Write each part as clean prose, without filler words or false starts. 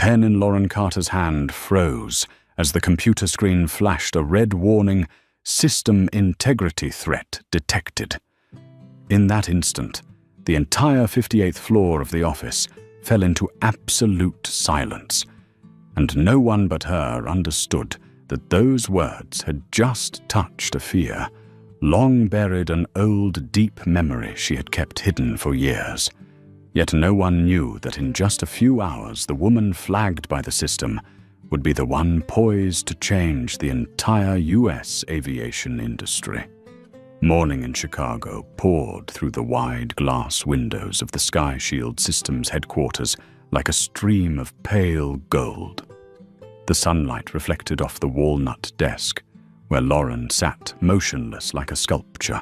pen in Lauren Carter's hand froze as the computer screen flashed a red warning, "System integrity threat detected." In that instant, the entire 58th floor of the office fell into absolute silence, and no one but her understood that those words had just touched a fear, long buried an old, deep memory she had kept hidden for years. Yet no one knew that in just a few hours the woman flagged by the system would be the one poised to change the entire U.S. aviation industry. Morning in Chicago poured through the wide glass windows of the Sky Shield Systems headquarters like a stream of pale gold. The sunlight reflected off the walnut desk, where Lauren sat motionless like a sculpture,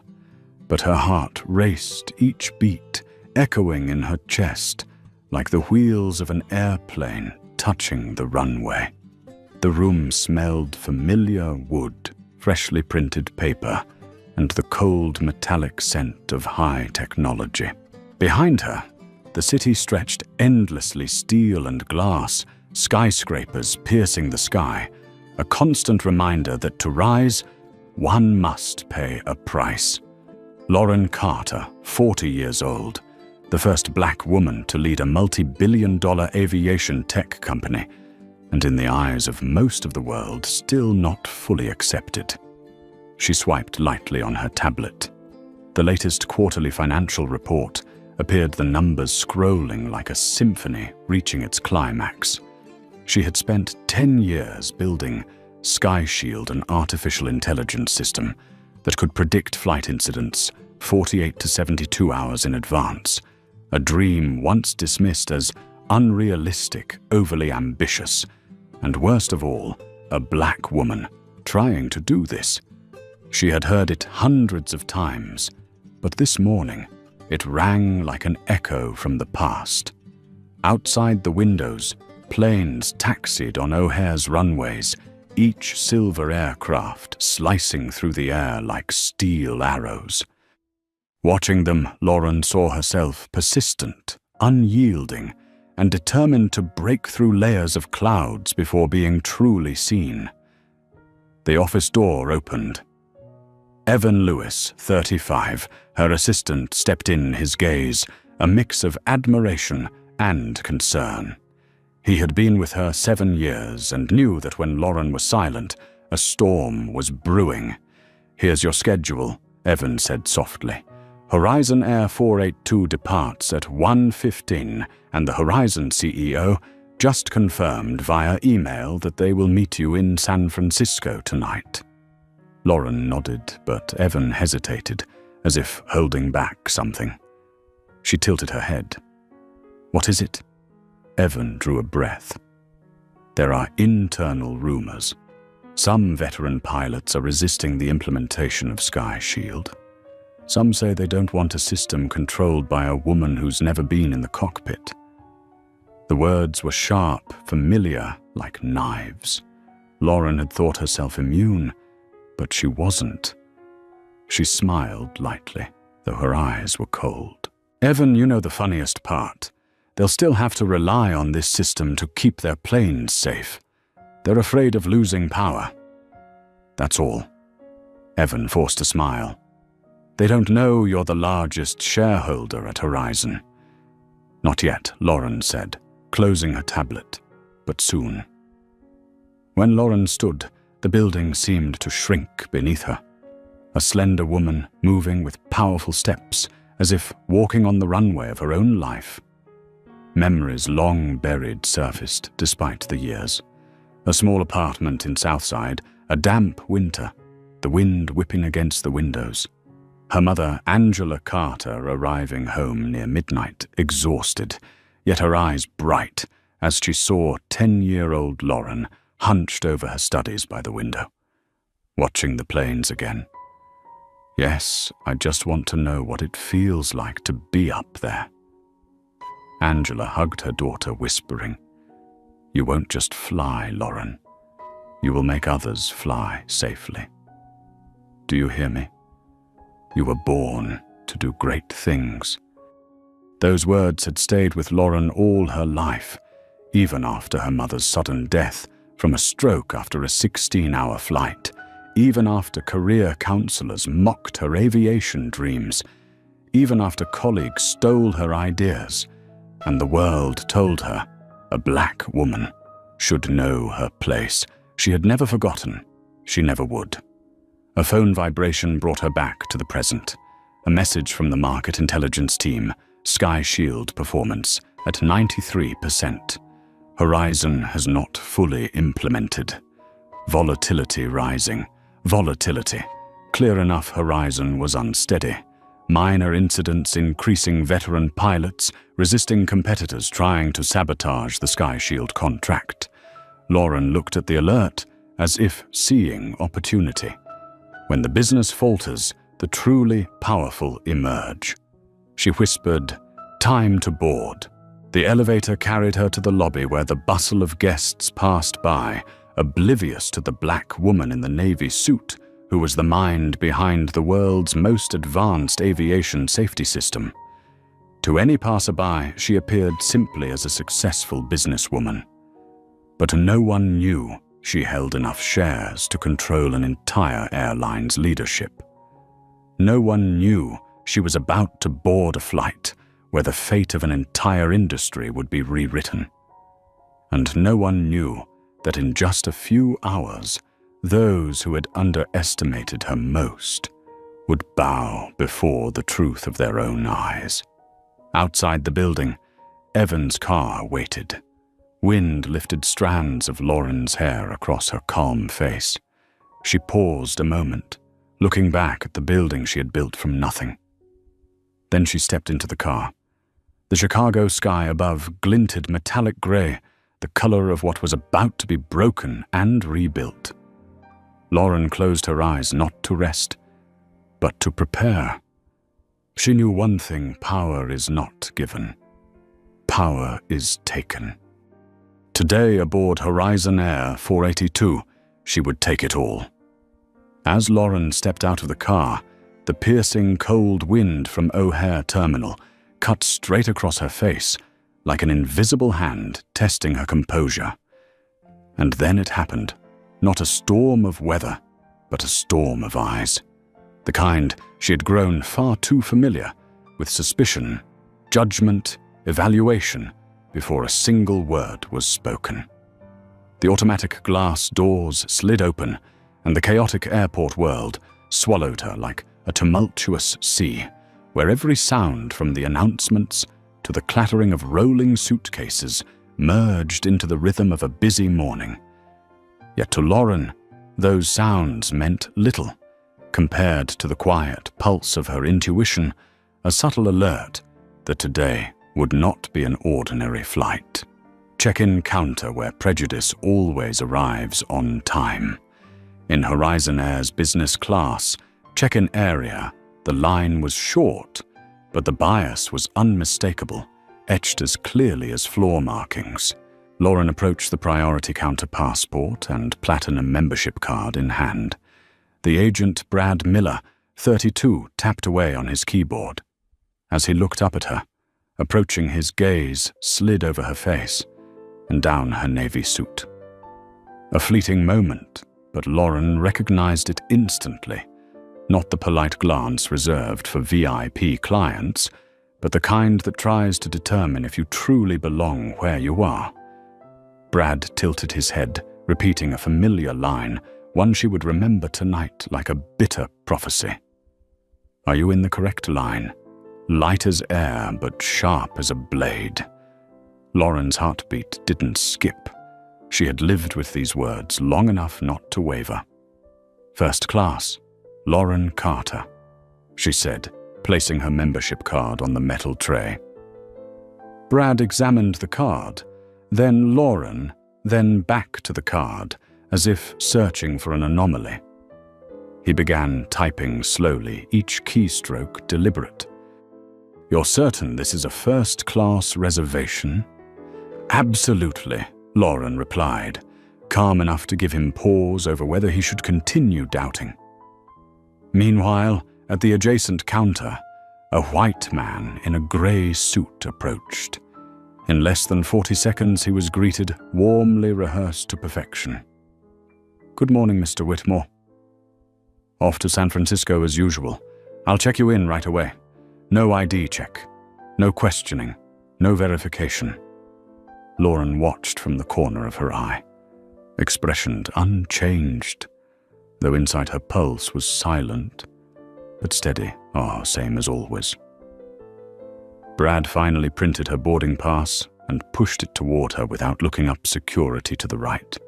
but her heart raced each beat, echoing in her chest like the wheels of an airplane touching the runway. The room smelled familiar wood, freshly printed paper, and the cold metallic scent of high technology. Behind her, the city stretched endlessly, steel and glass, skyscrapers piercing the sky, a constant reminder that to rise, one must pay a price. Lauren Carter, 40 years old, the first black woman to lead a multi-billion-dollar aviation tech company, and in the eyes of most of the world, still not fully accepted. She swiped lightly on her tablet. The latest quarterly financial report appeared, the numbers scrolling like a symphony reaching its climax. She had spent 10 years building Sky Shield, an artificial intelligence system that could predict flight incidents 48 to 72 hours in advance, a dream once dismissed as unrealistic, overly ambitious, and worst of all, a black woman trying to do this. She had heard it hundreds of times, but this morning it rang like an echo from the past. Outside the windows, planes taxied on O'Hare's runways, each silver aircraft slicing through the air like steel arrows. Watching them, Lauren saw herself persistent, unyielding, and determined to break through layers of clouds before being truly seen. The office door opened. Evan Lewis, 35, her assistant, stepped in, his gaze a mix of admiration and concern. He had been with her 7 years and knew that when Lauren was silent, a storm was brewing. "Here's your schedule," Evan said softly. "Horizon Air 482 departs at 1:15, and the Horizon CEO just confirmed via email that they will meet you in San Francisco tonight." Lauren nodded, but Evan hesitated, as if holding back something. She tilted her head. "What is it?" Evan drew a breath. "There are internal rumors. Some veteran pilots are resisting the implementation of Sky Shield. Some say they don't want a system controlled by a woman who's never been in the cockpit." The words were sharp, familiar, like knives. Lauren had thought herself immune, but she wasn't. She smiled lightly, though her eyes were cold. "Evan, you know the funniest part. They'll still have to rely on this system to keep their planes safe. They're afraid of losing power. That's all." Evan forced a smile. "They don't know you're the largest shareholder at Horizon." "Not yet," Lauren said, closing her tablet, "but soon." When Lauren stood, the building seemed to shrink beneath her. A slender woman moving with powerful steps, as if walking on the runway of her own life. Memories long buried surfaced despite the years. A small apartment in Southside, a damp winter, the wind whipping against the windows. Her mother, Angela Carter, arriving home near midnight, exhausted, yet her eyes bright as she saw 10-year-old Lauren hunched over her studies by the window, watching the planes again. "Yes, I just want to know what it feels like to be up there." Angela hugged her daughter, whispering, "You won't just fly, Lauren. You will make others fly safely. Do you hear me? You were born to do great things." Those words had stayed with Lauren all her life, even after her mother's sudden death from a stroke after a 16-hour flight, even after career counselors mocked her aviation dreams, even after colleagues stole her ideas, and the world told her a black woman should know her place. She had never forgotten. She never would. A phone vibration brought her back to the present. A message from the market intelligence team, Sky Shield performance at 93%. Horizon has not fully implemented. Volatility rising. Volatility. Clear enough Horizon was unsteady. Minor incidents increasing veteran pilots, resisting competitors trying to sabotage the Sky Shield contract. Lauren looked at the alert as if seeing opportunity. When the business falters, the truly powerful emerge. She whispered, "Time to board." The elevator carried her to the lobby where the bustle of guests passed by, oblivious to the black woman in the navy suit who was the mind behind the world's most advanced aviation safety system. To any passerby, she appeared simply as a successful businesswoman. But no one knew she held enough shares to control an entire airline's leadership. No one knew she was about to board a flight where the fate of an entire industry would be rewritten. And no one knew that in just a few hours, those who had underestimated her most would bow before the truth of their own eyes. Outside the building, Evan's car waited. Wind lifted strands of Lauren's hair across her calm face. She paused a moment, looking back at the building she had built from nothing. Then she stepped into the car. The Chicago sky above glinted metallic gray, the color of what was about to be broken and rebuilt. Lauren closed her eyes not to rest, but to prepare. She knew one thing: power is not given. Power is taken. Today, aboard Horizon Air 482, she would take it all. As Lauren stepped out of the car, the piercing cold wind from O'Hare Terminal cut straight across her face, like an invisible hand testing her composure. And then it happened. Not a storm of weather, but a storm of eyes. The kind she had grown far too familiar with: suspicion, judgment, evaluation, before a single word was spoken. The automatic glass doors slid open, and the chaotic airport world swallowed her like a tumultuous sea, where every sound from the announcements to the clattering of rolling suitcases merged into the rhythm of a busy morning. Yet to Lauren, those sounds meant little, compared to the quiet pulse of her intuition, a subtle alert that today would not be an ordinary flight. Check-in counter where prejudice always arrives on time. In Horizon Air's business class check-in area, the line was short, but the bias was unmistakable, etched as clearly as floor markings. Lauren approached the priority counter, passport and platinum membership card in hand. The agent, Brad Miller, 32, tapped away on his keyboard. As he looked up at her, approaching, his gaze slid over her face and down her navy suit. A fleeting moment, but Lauren recognized it instantly. Not the polite glance reserved for VIP clients, but the kind that tries to determine if you truly belong where you are. Brad tilted his head, repeating a familiar line, one she would remember tonight like a bitter prophecy. "Are you in the correct line? Light as air, but sharp as a blade." Lauren's heartbeat didn't skip. She had lived with these words long enough not to waver. "First class, Lauren Carter," she said, placing her membership card on the metal tray. Brad examined the card, then Lauren, then back to the card, as if searching for an anomaly. He began typing slowly, each keystroke deliberate. "You're certain this is a first-class reservation?" "Absolutely," Lauren replied, calm enough to give him pause over whether he should continue doubting. Meanwhile, at the adjacent counter, a white man in a grey suit approached. In less than 40 seconds, he was greeted, warmly rehearsed to perfection. "Good morning, Mr. Whitmore." "Off to San Francisco as usual. I'll check you in right away. No ID check. No questioning. No verification." Lauren watched from the corner of her eye, expression unchanged, though inside her pulse was silent, but steady, same as always. Brad finally printed her boarding pass and pushed it toward her without looking up security to the right.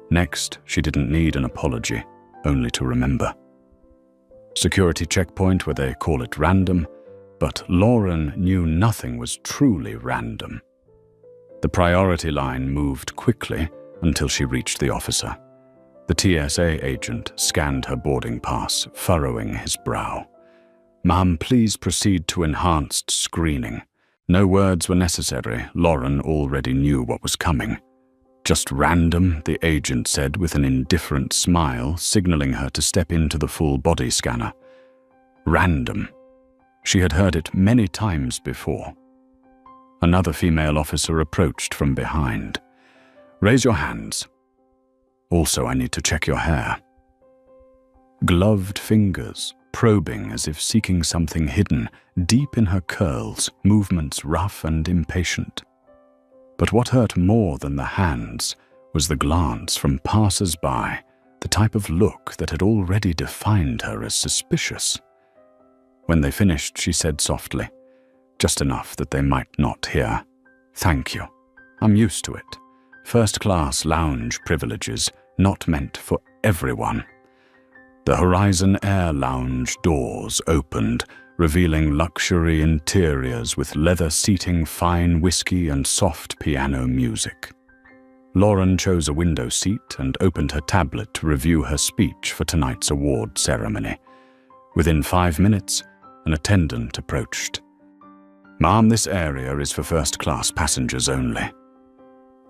Next, she didn't need an apology, only to remember. Security checkpoint where they call it random, but Lauren knew nothing was truly random. The priority line moved quickly until she reached the officer. The TSA agent scanned her boarding pass, furrowing his brow. "Ma'am, please proceed to enhanced screening." No words were necessary. Lauren already knew what was coming. "Just random," the agent said with an indifferent smile, signaling her to step into the full body scanner. Random. She had heard it many times before. Another female officer approached from behind. "Raise your hands. Also, I need to check your hair." Gloved fingers, probing as if seeking something hidden, deep in her curls, movements rough and impatient. But what hurt more than the hands was the glance from passers-by, the type of look that had already defined her as suspicious. When they finished, she said softly, just enough that they might not hear, "Thank you. I'm used to it. First-class lounge privileges, not meant for everyone." The Horizon Air Lounge doors opened, revealing luxury interiors with leather seating, fine whiskey, and soft piano music. Lauren chose a window seat and opened her tablet to review her speech for tonight's award ceremony. Within 5 minutes, an attendant approached. "Ma'am, this area is for first-class passengers only."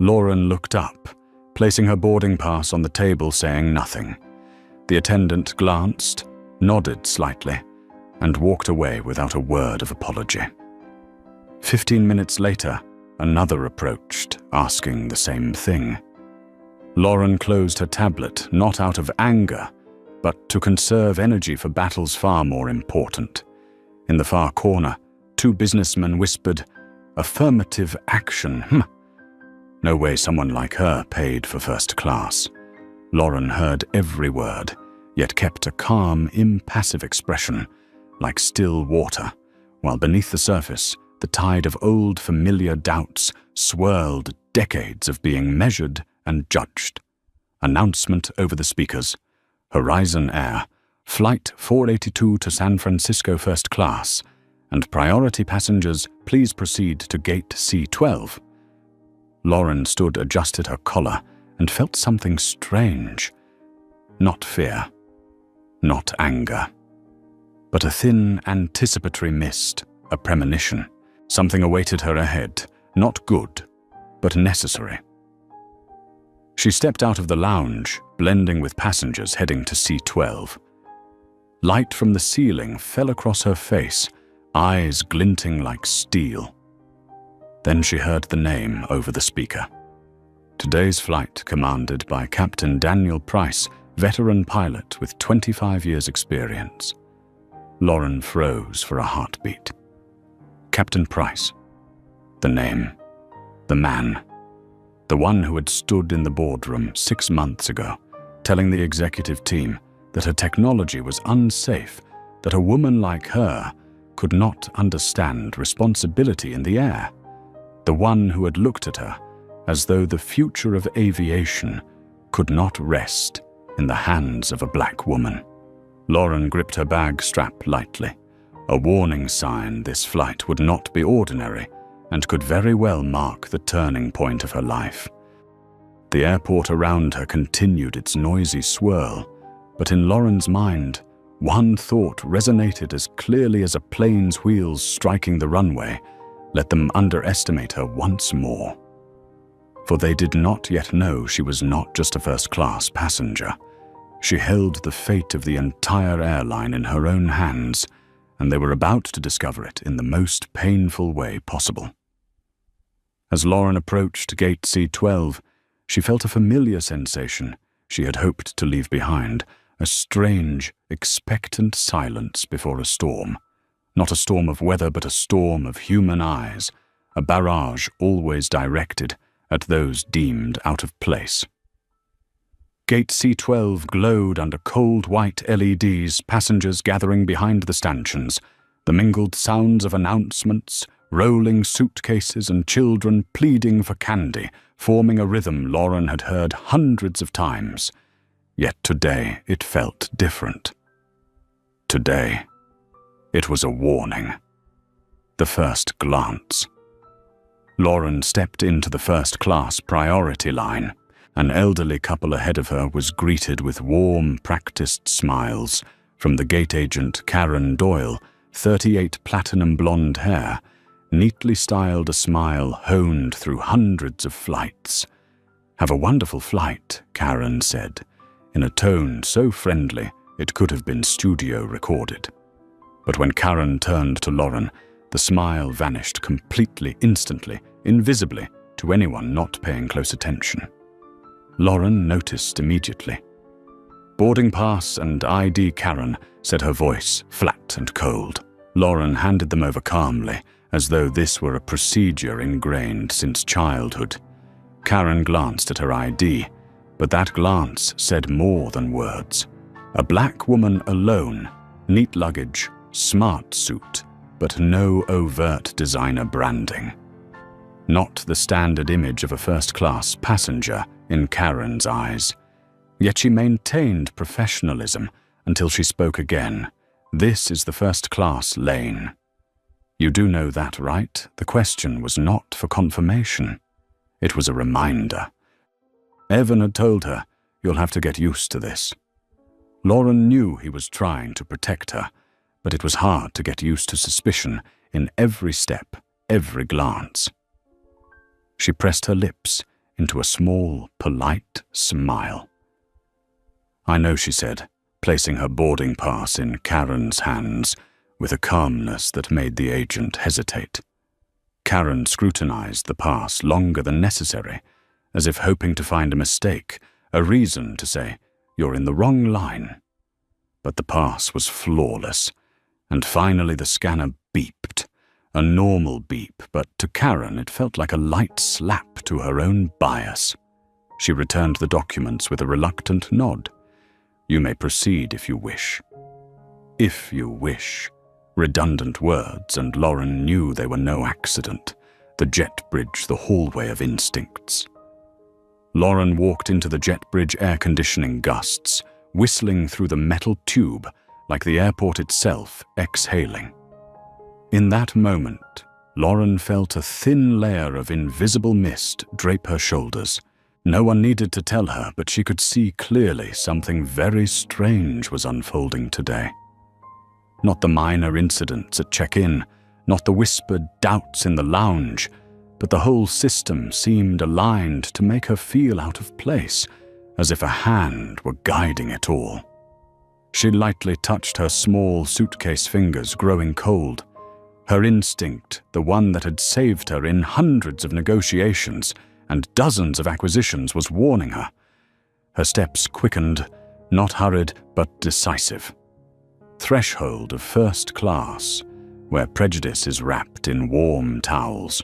Lauren looked up, placing her boarding pass on the table, saying nothing. The attendant glanced, nodded slightly, and walked away without a word of apology. 15 minutes later, another approached, asking the same thing. Lauren closed her tablet, not out of anger, but to conserve energy for battles far more important. In the far corner, 2 businessmen whispered, "Affirmative action, No way someone like her paid for first class." Lauren heard every word, yet kept a calm, impassive expression, like still water, while beneath the surface, the tide of old familiar doubts swirled, decades of being measured and judged. Announcement over the speakers. Horizon Air, Flight 482 to San Francisco first class, and priority passengers, please proceed to gate C12. Lauren stood, adjusted her collar, and felt something strange. Not fear, not anger, but a thin, anticipatory mist, a premonition. Something awaited her ahead, not good, but necessary. She stepped out of the lounge, blending with passengers heading to C12. Light from the ceiling fell across her face, eyes glinting like steel. Then she heard the name over the speaker. Today's flight commanded by Captain Daniel Price, veteran pilot with 25 years' experience. Lauren froze for a heartbeat. Captain Price. The name. The man. The one who had stood in the boardroom 6 months ago, telling the executive team that her technology was unsafe, that a woman like her could not understand responsibility in the air. The one who had looked at her as though the future of aviation could not rest in the hands of a black woman. Lauren gripped her bag strap lightly, a warning sign this flight would not be ordinary and could very well mark the turning point of her life. The airport around her continued its noisy swirl, but in Lauren's mind, one thought resonated as clearly as a plane's wheels striking the runway. Let them underestimate her once more. For they did not yet know she was not just a first-class passenger. She held the fate of the entire airline in her own hands, and they were about to discover it in the most painful way possible. As Lauren approached Gate C12, she felt a familiar sensation she had hoped to leave behind, a strange, expectant silence before a storm. Not a storm of weather, but a storm of human eyes, a barrage always directed at those deemed out of place. Gate C12 glowed under cold white LEDs, passengers gathering behind the stanchions, the mingled sounds of announcements, rolling suitcases and children pleading for candy, forming a rhythm Lauren had heard hundreds of times. Yet today it felt different. Today, it was a warning. The first glance. Lauren stepped into the first-class priority line. An elderly couple ahead of her was greeted with warm, practiced smiles from the gate agent Karen Doyle, 38 platinum blonde hair, neatly styled a smile honed through hundreds of flights. "Have a wonderful flight," Karen said, in a tone so friendly it could have been studio recorded. But when Karen turned to Lauren, the smile vanished completely, instantly, invisibly to anyone not paying close attention. Lauren noticed immediately. "Boarding pass and ID, Karen," said her voice, flat and cold. Lauren handed them over calmly, as though this were a procedure ingrained since childhood. Karen glanced at her ID, but that glance said more than words. A black woman alone, neat luggage, smart suit, but no overt designer branding. Not the standard image of a first-class passenger in Karen's eyes. Yet she maintained professionalism until she spoke again. "This is the first-class lane." "You do know that, right?" The question was not for confirmation. It was a reminder. Evan had told her, "You'll have to get used to this." Lauren knew he was trying to protect her, but it was hard to get used to suspicion in every step, every glance. She pressed her lips into a small, polite smile. "I know," she said, placing her boarding pass in Karen's hands with a calmness that made the agent hesitate. Karen scrutinized the pass longer than necessary, as if hoping to find a mistake, a reason to say, "You're in the wrong line." But the pass was flawless, and finally the scanner beeped. A normal beep, but to Karen it felt like a light slap to her own bias. She returned the documents with a reluctant nod. "You may proceed if you wish." If you wish. Redundant words, and Lauren knew they were no accident. The jet bridge, the hallway of instincts. Lauren walked into the jet bridge air conditioning gusts, whistling through the metal tube like the airport itself exhaling. In that moment, Lauren felt a thin layer of invisible mist drape her shoulders. No one needed to tell her, but she could see clearly something very strange was unfolding today. Not the minor incidents at check-in, not the whispered doubts in the lounge, but the whole system seemed aligned to make her feel out of place, as if a hand were guiding it all. She lightly touched her small suitcase fingers, growing cold. Her instinct, the one that had saved her in hundreds of negotiations and dozens of acquisitions, was warning her. Her steps quickened, not hurried but decisive. Threshold of first class, where prejudice is wrapped in warm towels.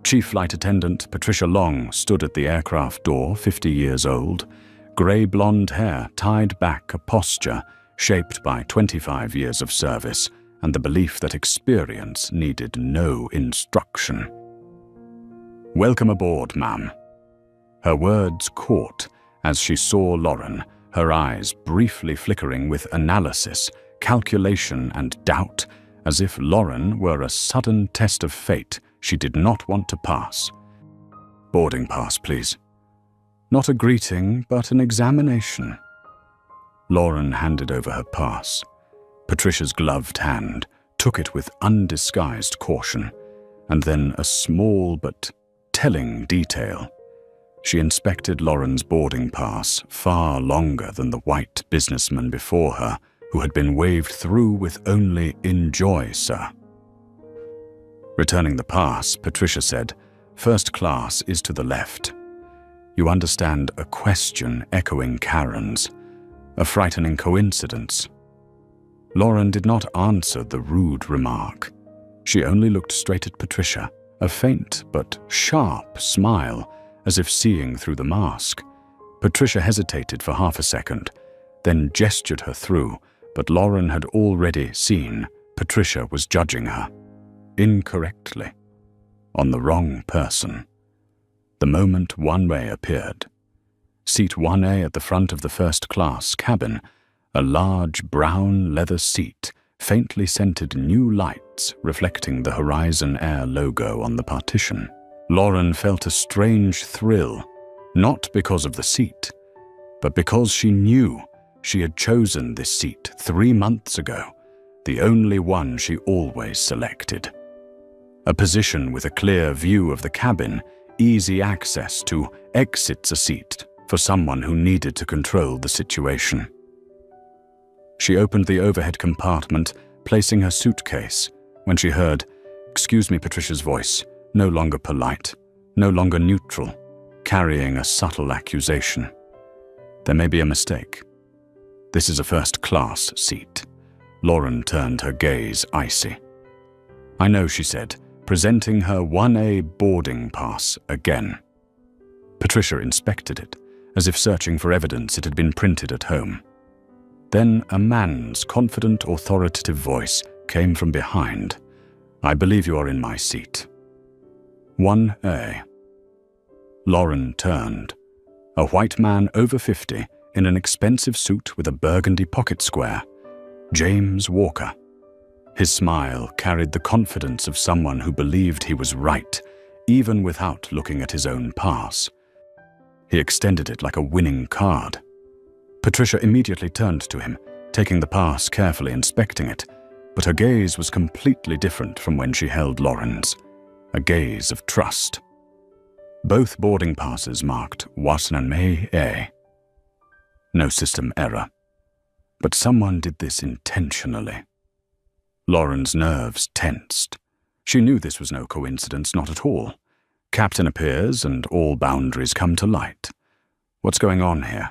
Chief Flight Attendant Patricia Long stood at the aircraft door, 50 years old, grey-blonde hair tied back, a posture shaped by 25 years of service and the belief that experience needed no instruction. "Welcome aboard, ma'am." Her words caught as she saw Lauren, her eyes briefly flickering with analysis, calculation, and doubt, as if Lauren were a sudden test of fate she did not want to pass. "Boarding pass, please." Not a greeting, but an examination. Lauren handed over her pass. Patricia's gloved hand took it with undisguised caution, and then a small but telling detail. She inspected Lauren's boarding pass far longer than the white businessman before her, who had been waved through with only "Enjoy, sir." Returning the pass, Patricia said, First class is to the left. You understand a question echoing Karen's, a frightening coincidence. Lauren did not answer the rude remark. She only looked straight at Patricia, a faint but sharp smile, as if seeing through the mask. Patricia hesitated for half a second, then gestured her through, but Lauren had already seen Patricia was judging her. Incorrectly. On the wrong person. The moment 1A appeared. Seat 1A at the front of the first-class cabin, a large brown leather seat, faintly scented new lights reflecting the Horizon Air logo on the partition. Lauren felt a strange thrill, not because of the seat, but because she knew she had chosen this seat 3 months ago, the only one she always selected. A position with a clear view of the cabin, easy access to exits a seat for someone who needed to control the situation. She opened the overhead compartment, placing her suitcase, when she heard, "Excuse me," Patricia's voice, no longer polite, no longer neutral, carrying a subtle accusation. "There may be a mistake. This is a first-class seat." Lauren turned her gaze icy. "I know," she said, presenting her 1A boarding pass again. Patricia inspected it, as if searching for evidence it had been printed at home. Then a man's confident, authoritative voice came from behind. "I believe you are in my seat." 1A. Lauren turned. A white man over 50, in an expensive suit with a burgundy pocket square. James Walker. His smile carried the confidence of someone who believed he was right, even without looking at his own pass. He extended it like a winning card. Patricia immediately turned to him, taking the pass, carefully inspecting it, but her gaze was completely different from when she held Lauren's, a gaze of trust. Both boarding passes marked Wasname. No system error. But someone did this intentionally. Lauren's nerves tensed. She knew this was no coincidence, not at all. Captain appears and all boundaries come to light. What's going on here?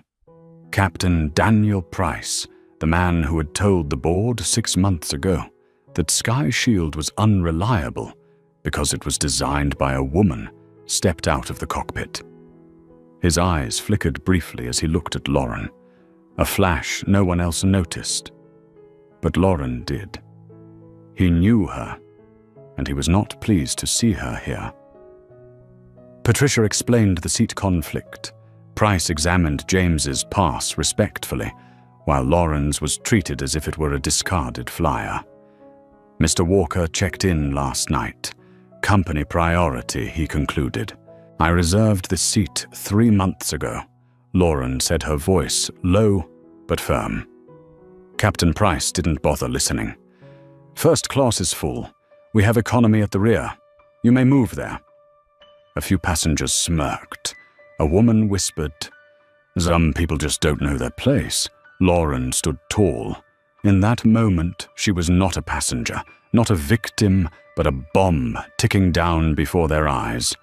Captain Daniel Price, the man who had told the board 6 months ago that Sky Shield was unreliable because it was designed by a woman, stepped out of the cockpit. His eyes flickered briefly as he looked at Lauren, a flash no one else noticed. But Lauren did. He knew her, and he was not pleased to see her here. Patricia explained the seat conflict. Price examined James's pass respectfully, while Lauren's was treated as if it were a discarded flyer. "Mr. Walker checked in last night. Company priority," he concluded. "I reserved this seat 3 months ago," Lauren said, her voice low but firm. Captain Price didn't bother listening. "First class is full. We have economy at the rear. You may move there." A few passengers smirked. A woman whispered, "Some people just don't know their place." Lauren stood tall. In that moment, she was not a passenger, not a victim, but a bomb ticking down before their eyes.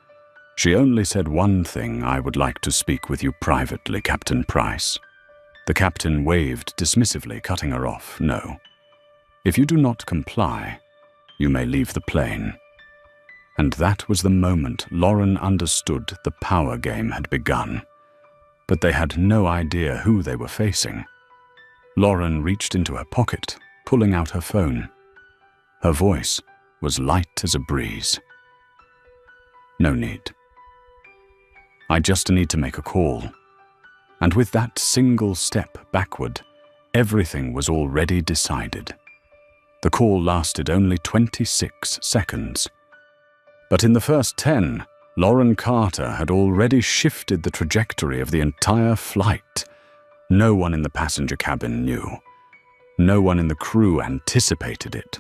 She only said one thing: "I would like to speak with you privately, Captain Price." The captain waved dismissively, cutting her off. "No. If you do not comply, you may leave the plane." And that was the moment Lauren understood the power game had begun. But they had no idea who they were facing. Lauren reached into her pocket, pulling out her phone. Her voice was light as a breeze. "No need. I just need to make a call." And with that single step backward, everything was already decided. The call lasted only 26 seconds. But in the first 10, Lauren Carter had already shifted the trajectory of the entire flight. No one in the passenger cabin knew. No one in the crew anticipated it.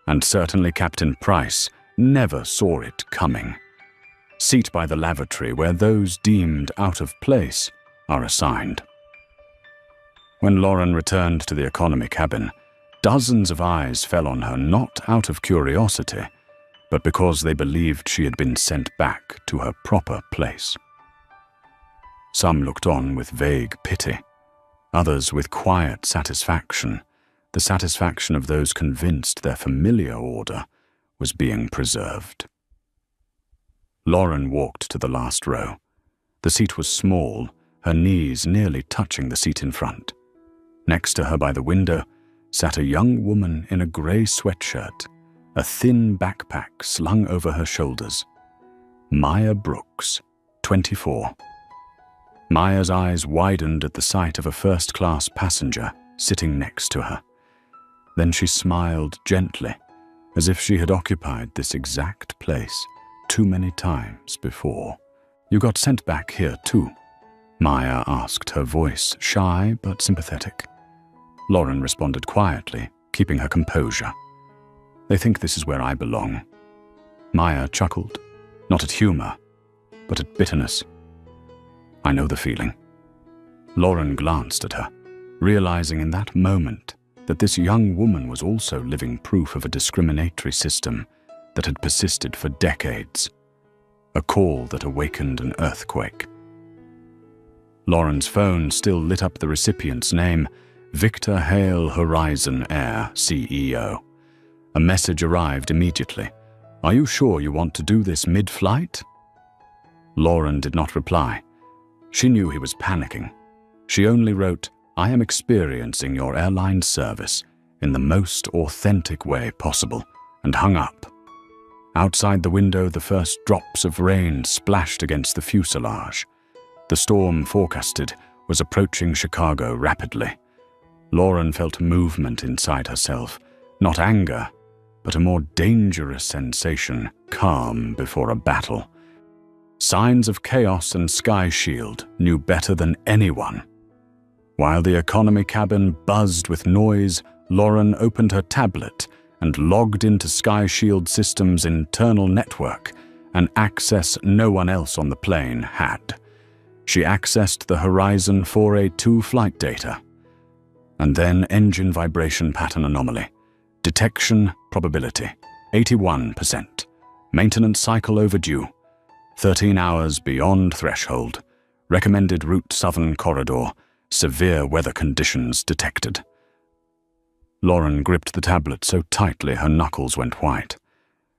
And certainly Captain Price never saw it coming. Seat by the lavatory where those deemed out of place are assigned. When Lauren returned to the economy cabin, dozens of eyes fell on her, not out of curiosity, but because they believed she had been sent back to her proper place. Some looked on with vague pity, others with quiet satisfaction, the satisfaction of those convinced their familiar order was being preserved. Lauren walked to the last row. The seat was small, her knees nearly touching the seat in front. Next to her by the window sat a young woman in a grey sweatshirt, a thin backpack slung over her shoulders. Maya Brooks, 24. Maya's eyes widened at the sight of a first-class passenger sitting next to her. Then she smiled gently, as if she had occupied this exact place too many times before. "You got sent back here too?" Maya asked, her voice shy but sympathetic. Lauren responded quietly, keeping her composure. "They think this is where I belong." Maya chuckled, not at humor, but at bitterness. "I know the feeling." Lauren glanced at her, realizing in that moment that this young woman was also living proof of a discriminatory system that had persisted for decades, a call that awakened an earthquake. Lauren's phone still lit up the recipient's name, Victor Hale Horizon Air, CEO. A message arrived immediately. "Are you sure you want to do this mid-flight?" Lauren did not reply. She knew he was panicking. She only wrote, "I am experiencing your airline service in the most authentic way possible," and hung up. Outside the window, the first drops of rain splashed against the fuselage. The storm forecasted was approaching Chicago rapidly. Lauren felt movement inside herself, not anger, but a more dangerous sensation, calm before a battle. Signs of chaos and Sky Shield knew better than anyone. While the economy cabin buzzed with noise, Lauren opened her tablet and logged into Sky Shield Systems' internal network, an access no one else on the plane had. She accessed the Horizon 4A2 flight data. And then engine vibration pattern anomaly. Detection probability, 81%. Maintenance cycle overdue, 13 hours beyond threshold. Recommended route southern corridor, severe weather conditions detected. Lauren gripped the tablet so tightly her knuckles went white.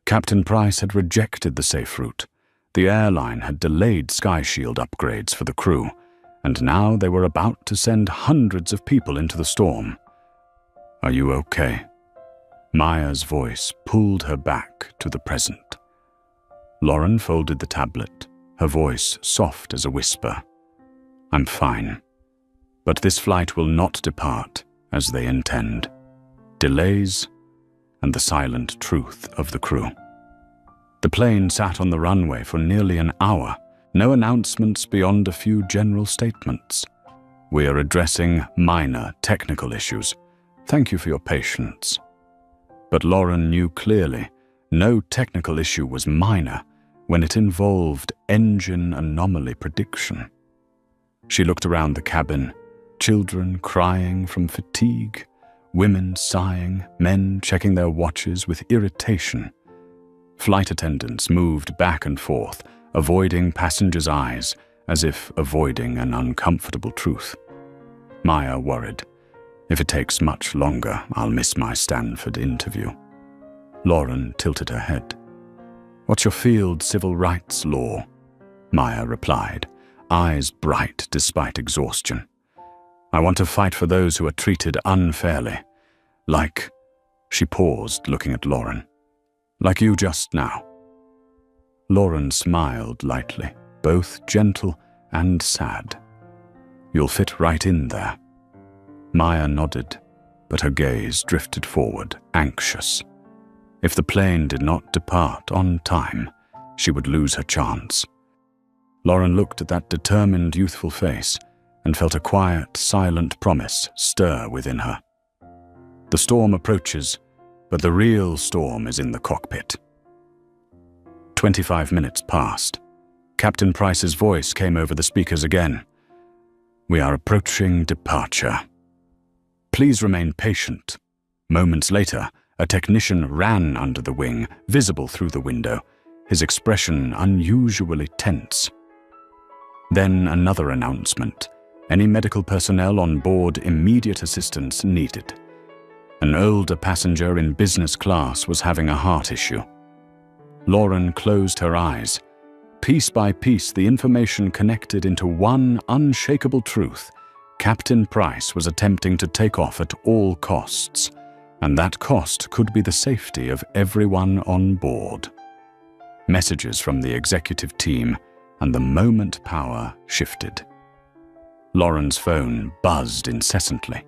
Captain Price had rejected the safe route. The airline had delayed Sky Shield upgrades for the crew, and now they were about to send hundreds of people into the storm. "Are you okay?" Maya's voice pulled her back to the present. Lauren folded the tablet, her voice soft as a whisper. "I'm fine, but this flight will not depart as they intend. Delays and the silent truth of the crew." The plane sat on the runway for nearly an hour, no announcements beyond a few general statements. "We are addressing minor technical issues. Thank you for your patience." But Lauren knew clearly no technical issue was minor when it involved engine anomaly prediction. She looked around the cabin, children crying from fatigue, women sighing, men checking their watches with irritation. Flight attendants moved back and forth, avoiding passengers' eyes as if avoiding an uncomfortable truth. Maya worried. "If it takes much longer, I'll miss my Stanford interview." Lauren tilted her head. "What's your field civil rights law?" Maya replied, eyes bright despite exhaustion. "I want to fight for those who are treated unfairly. Like..." She paused, looking at Lauren. "Like you just now." Lauren smiled lightly, both gentle and sad. "You'll fit right in there." Maya nodded, but her gaze drifted forward, anxious. If the plane did not depart on time, she would lose her chance. Lauren looked at that determined, youthful face and felt a quiet, silent promise stir within her. The storm approaches, but the real storm is in the cockpit. 25 minutes passed. Captain Price's voice came over the speakers again. "We are approaching departure. Please remain patient." Moments later, A technician ran under the wing, visible through the window, his expression unusually tense. Then another announcement. Any medical personnel on board, immediate assistance needed. An older passenger in business class was having a heart issue. Lauren closed her eyes. Piece by piece, the information connected into one unshakable truth. Captain Price was attempting to take off at all costs, and that cost could be the safety of everyone on board. Messages from the executive team, and the moment power shifted. Lauren's phone buzzed incessantly.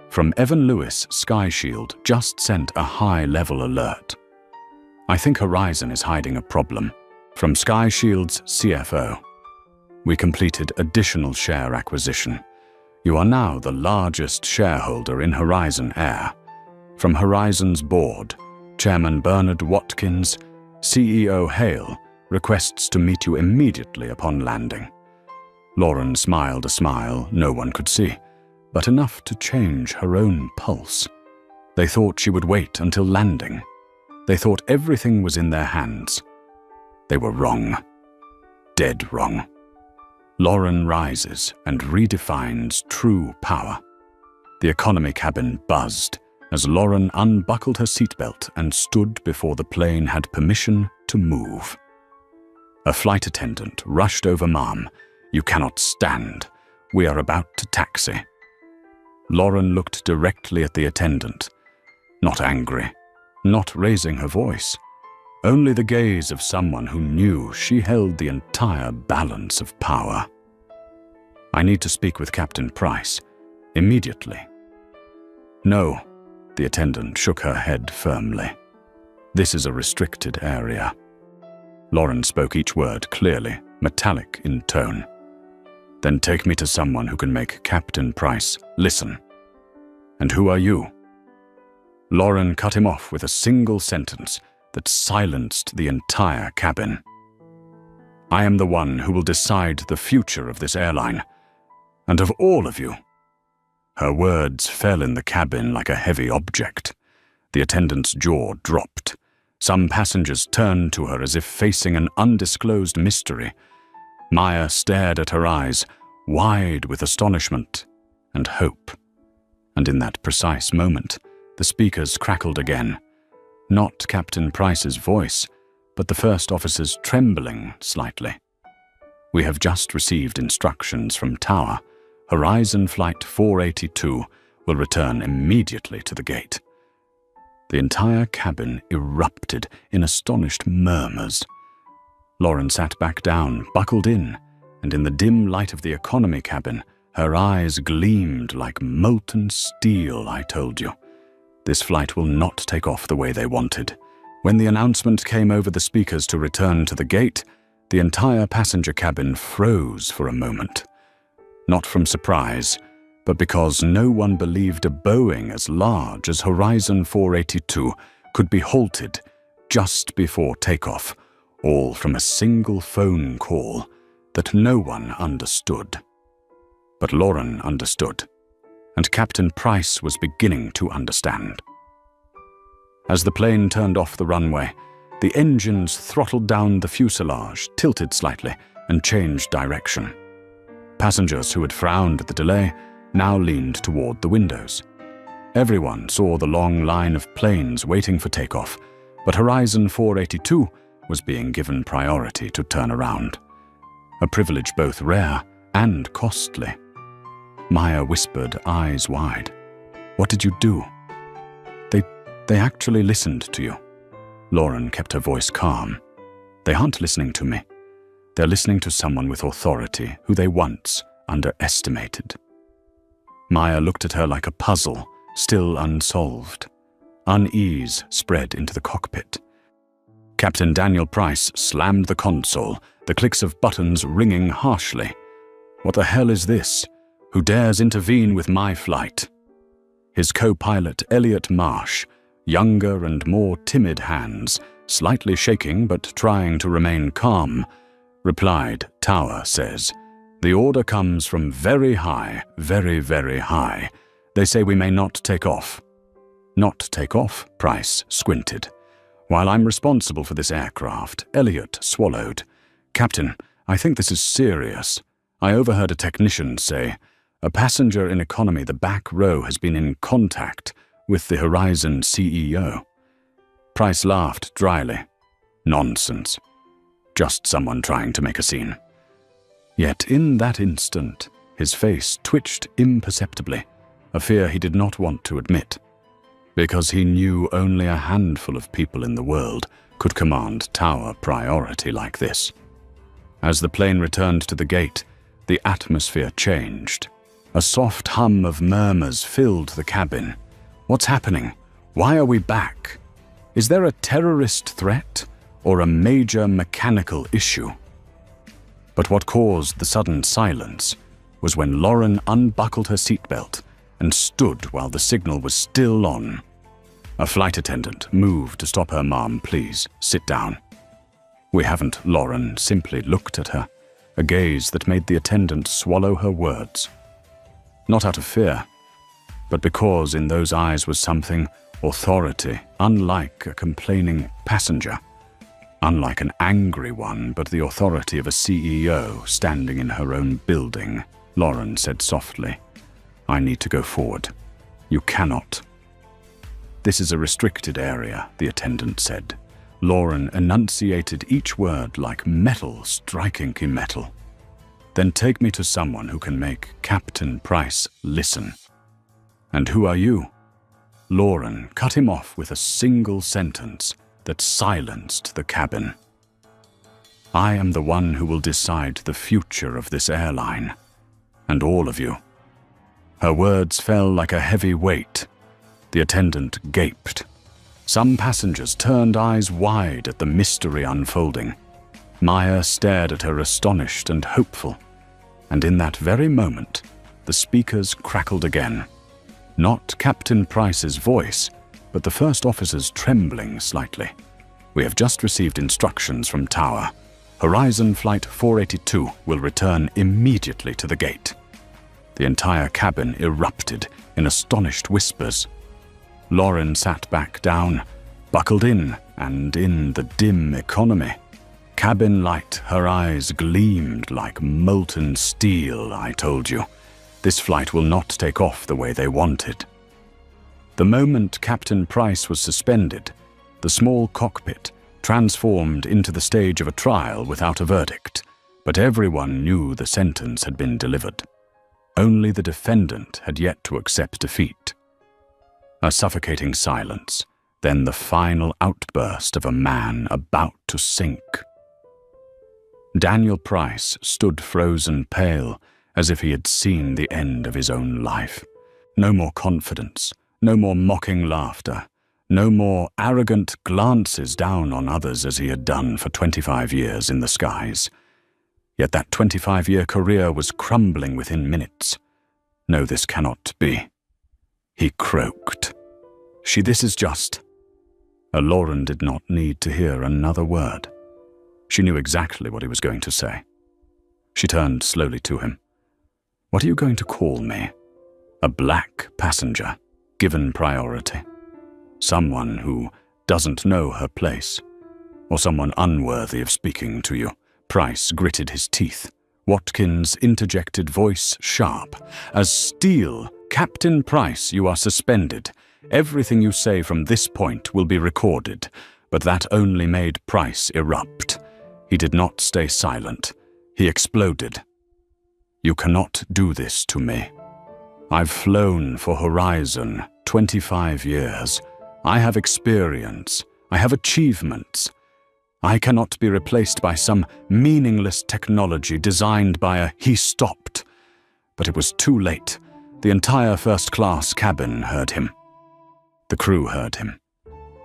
From Evan Lewis, Sky Shield just sent a high-level alert. I think Horizon is hiding a problem. From Sky Shield's CFO. We completed additional share acquisition. You are now the largest shareholder in Horizon Air. From Horizon's board, Chairman Bernard Watkins, CEO Hale, requests to meet you immediately upon landing. Lauren smiled a smile no one could see, but enough to change her own pulse. They thought she would wait until landing. They thought everything was in their hands. They were wrong. Dead wrong. Lauren rises and redefines true power. The economy cabin buzzed as Lauren unbuckled her seatbelt and stood before the plane had permission to move. A flight attendant rushed over. "Ma'am, you cannot stand. We are about to taxi." Lauren looked directly at the attendant, not angry, not raising her voice, only the gaze of someone who knew she held the entire balance of power. "I need to speak with Captain Price, immediately." "No," the attendant shook her head firmly. "This is a restricted area." Lauren spoke each word clearly, metallic in tone. "Then take me to someone who can make Captain Price listen." "And who are you?" Lauren cut him off with a single sentence that silenced the entire cabin. "I am the one who will decide the future of this airline, and of all of you." Her words fell in the cabin like a heavy object. The attendant's jaw dropped. Some passengers turned to her as if facing an undisclosed mystery. Maya stared at her eyes, wide with astonishment and hope. And in that precise moment, the speakers crackled again. Not Captain Price's voice, but the first officer's trembling slightly. "We have just received instructions from Tower. Horizon Flight 482 will return immediately to the gate." The entire cabin erupted in astonished murmurs. Lauren sat back down, buckled in, and in the dim light of the economy cabin, her eyes gleamed like molten steel. "I told you. This flight will not take off the way they wanted." When the announcement came over the speakers to return to the gate, the entire passenger cabin froze for a moment. Not from surprise, but because no one believed a Boeing as large as Horizon 482 could be halted just before takeoff, all from a single phone call that no one understood. But Lauren understood, and Captain Price was beginning to understand. As the plane turned off the runway, the engines throttled down, the fuselage tilted slightly and changed direction. Passengers who had frowned at the delay now leaned toward the windows. Everyone saw the long line of planes waiting for takeoff, but Horizon 482 was being given priority to turn around. A privilege both rare and costly. Maya whispered, eyes wide. "What did you do?" They actually listened to you." Lauren kept her voice calm. "They aren't listening to me. They're listening to someone with authority who they once underestimated." Maya looked at her like a puzzle, still unsolved. Unease spread into the cockpit. Captain Daniel Price slammed the console, the clicks of buttons ringing harshly. "What the hell is this? Who dares intervene with my flight?" His co-pilot, Elliot Marsh, younger and more timid hands, slightly shaking but trying to remain calm, replied, "Tower says, the order comes from very high, very, very high. They say we may not take off." Not take off, Price squinted. While I'm responsible for this aircraft, Elliot swallowed. Captain, I think this is serious. I overheard a technician say, a passenger in economy the back row has been in contact with the Horizon CEO. Price laughed dryly. Nonsense. Just someone trying to make a scene. Yet in that instant, his face twitched imperceptibly, a fear he did not want to admit, because he knew only a handful of people in the world could command tower priority like this. As the plane returned to the gate, the atmosphere changed. A soft hum of murmurs filled the cabin. What's happening? Why are we back? Is there a terrorist threat or a major mechanical issue? But what caused the sudden silence was when Lauren unbuckled her seatbelt and stood while the signal was still on. A flight attendant moved to stop her. Mom, please, sit down. We haven't. Lauren simply looked at her, a gaze that made the attendant swallow her words. Not out of fear, but because in those eyes was something authority, unlike a complaining passenger, unlike an angry one, but the authority of a CEO standing in her own building. Lauren said softly, I need to go forward. You cannot. This is a restricted area, the attendant said. Lauren enunciated each word like metal striking metal. Then take me to someone who can make Captain Price listen. And who are you? Lauren cut him off with a single sentence that silenced the cabin. I am the one who will decide the future of this airline, and all of you. Her words fell like a heavy weight. The attendant gaped. Some passengers turned eyes wide at the mystery unfolding. Maya stared at her astonished and hopeful. And in that very moment, the speakers crackled again. Not Captain Price's voice, but the first officer's trembling slightly. We have just received instructions from Tower. Horizon Flight 482 will return immediately to the gate. The entire cabin erupted in astonished whispers. Lauren sat back down, buckled in, and in the dim economy. Cabin light, her eyes gleamed like molten steel. I told you, this flight will not take off the way they wanted. The moment Captain Price was suspended, the small cockpit transformed into the stage of a trial without a verdict, but everyone knew the sentence had been delivered. Only the defendant had yet to accept defeat. A suffocating silence, then the final outburst of a man about to sink. Daniel Price stood frozen pale, as if he had seen the end of his own life. No more confidence, no more mocking laughter, no more arrogant glances down on others as he had done for 25 years in the skies. Yet that 25-year career was crumbling within minutes. No, this cannot be. He croaked. This is just... Lauren did not need to hear another word. She knew exactly what he was going to say. She turned slowly to him. What are you going to call me? A black passenger, given priority. Someone who doesn't know her place. Or someone unworthy of speaking to you. Price gritted his teeth. Watkins' interjected voice sharp. As steel, Captain Price, you are suspended. Everything you say from this point will be recorded. But that only made Price erupt. He did not stay silent. He exploded. You cannot do this to me. I've flown for Horizon 25 years. I have experience. I have achievements. I cannot be replaced by some meaningless technology designed by a... He stopped. But it was too late. The entire first-class cabin heard him. The crew heard him.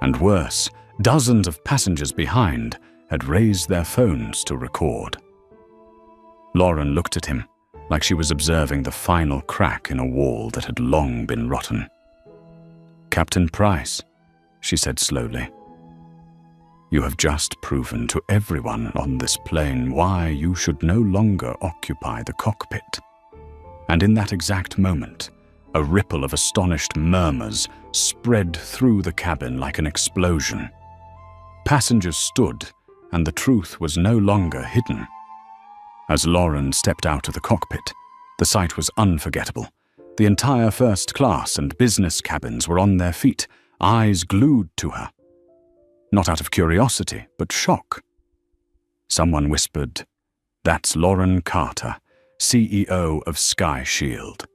And worse, dozens of passengers behind had raised their phones to record. Lauren looked at him like she was observing the final crack in a wall that had long been rotten. Captain Price, she said slowly, you have just proven to everyone on this plane why you should no longer occupy the cockpit. And in that exact moment, A ripple of astonished murmurs spread through the cabin like an explosion. Passengers stood, and the truth was no longer hidden. As Lauren stepped out of the cockpit, the sight was unforgettable. The entire first class and business cabins were on their feet, eyes glued to her. Not out of curiosity, but shock. Someone whispered, "That's Lauren Carter, CEO of Sky Shield.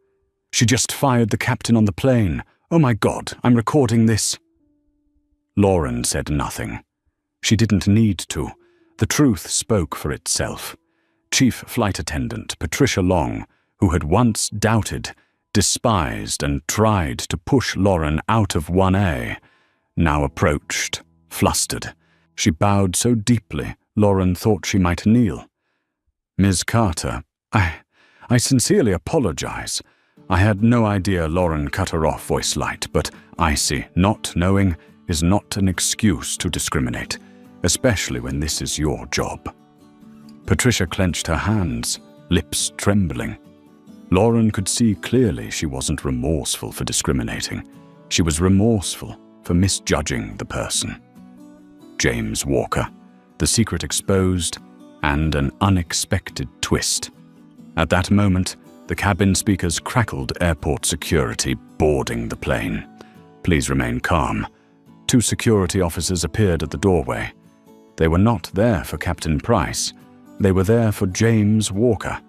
She just fired the captain on the plane. Oh my God, I'm recording this." Lauren said nothing. She didn't need to. The truth spoke for itself. Chief Flight Attendant Patricia Long, who had once doubted, despised, and tried to push Lauren out of 1A, now approached, flustered. She bowed so deeply, Lauren thought she might kneel. "Ms. Carter, I sincerely apologize. I had no idea." Lauren cut her off, voice light, but icy. "Not knowing is not an excuse to discriminate, especially when this is your job." Patricia clenched her hands, lips trembling. Lauren could see clearly she wasn't remorseful for discriminating. She was remorseful for misjudging the person. James Walker, the secret exposed, and an unexpected twist. At that moment, the cabin speakers crackled airport security boarding the plane. "Please remain calm." 2 security officers appeared at the doorway. They were not there for Captain Price. They were there for James Walker,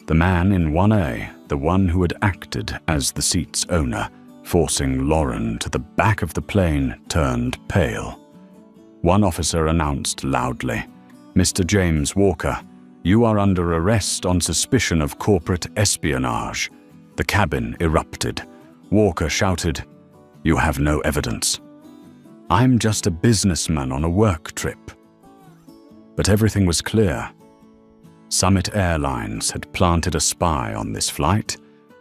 the man in 1A, the one who had acted as the seat's owner, forcing Lauren to the back of the plane, turned pale. One officer announced loudly, "Mr. James Walker, you are under arrest on suspicion of corporate espionage." The cabin erupted. Walker shouted, "You have no evidence." "I'm just a businessman on a work trip." But everything was clear. Summit Airlines had planted a spy on this flight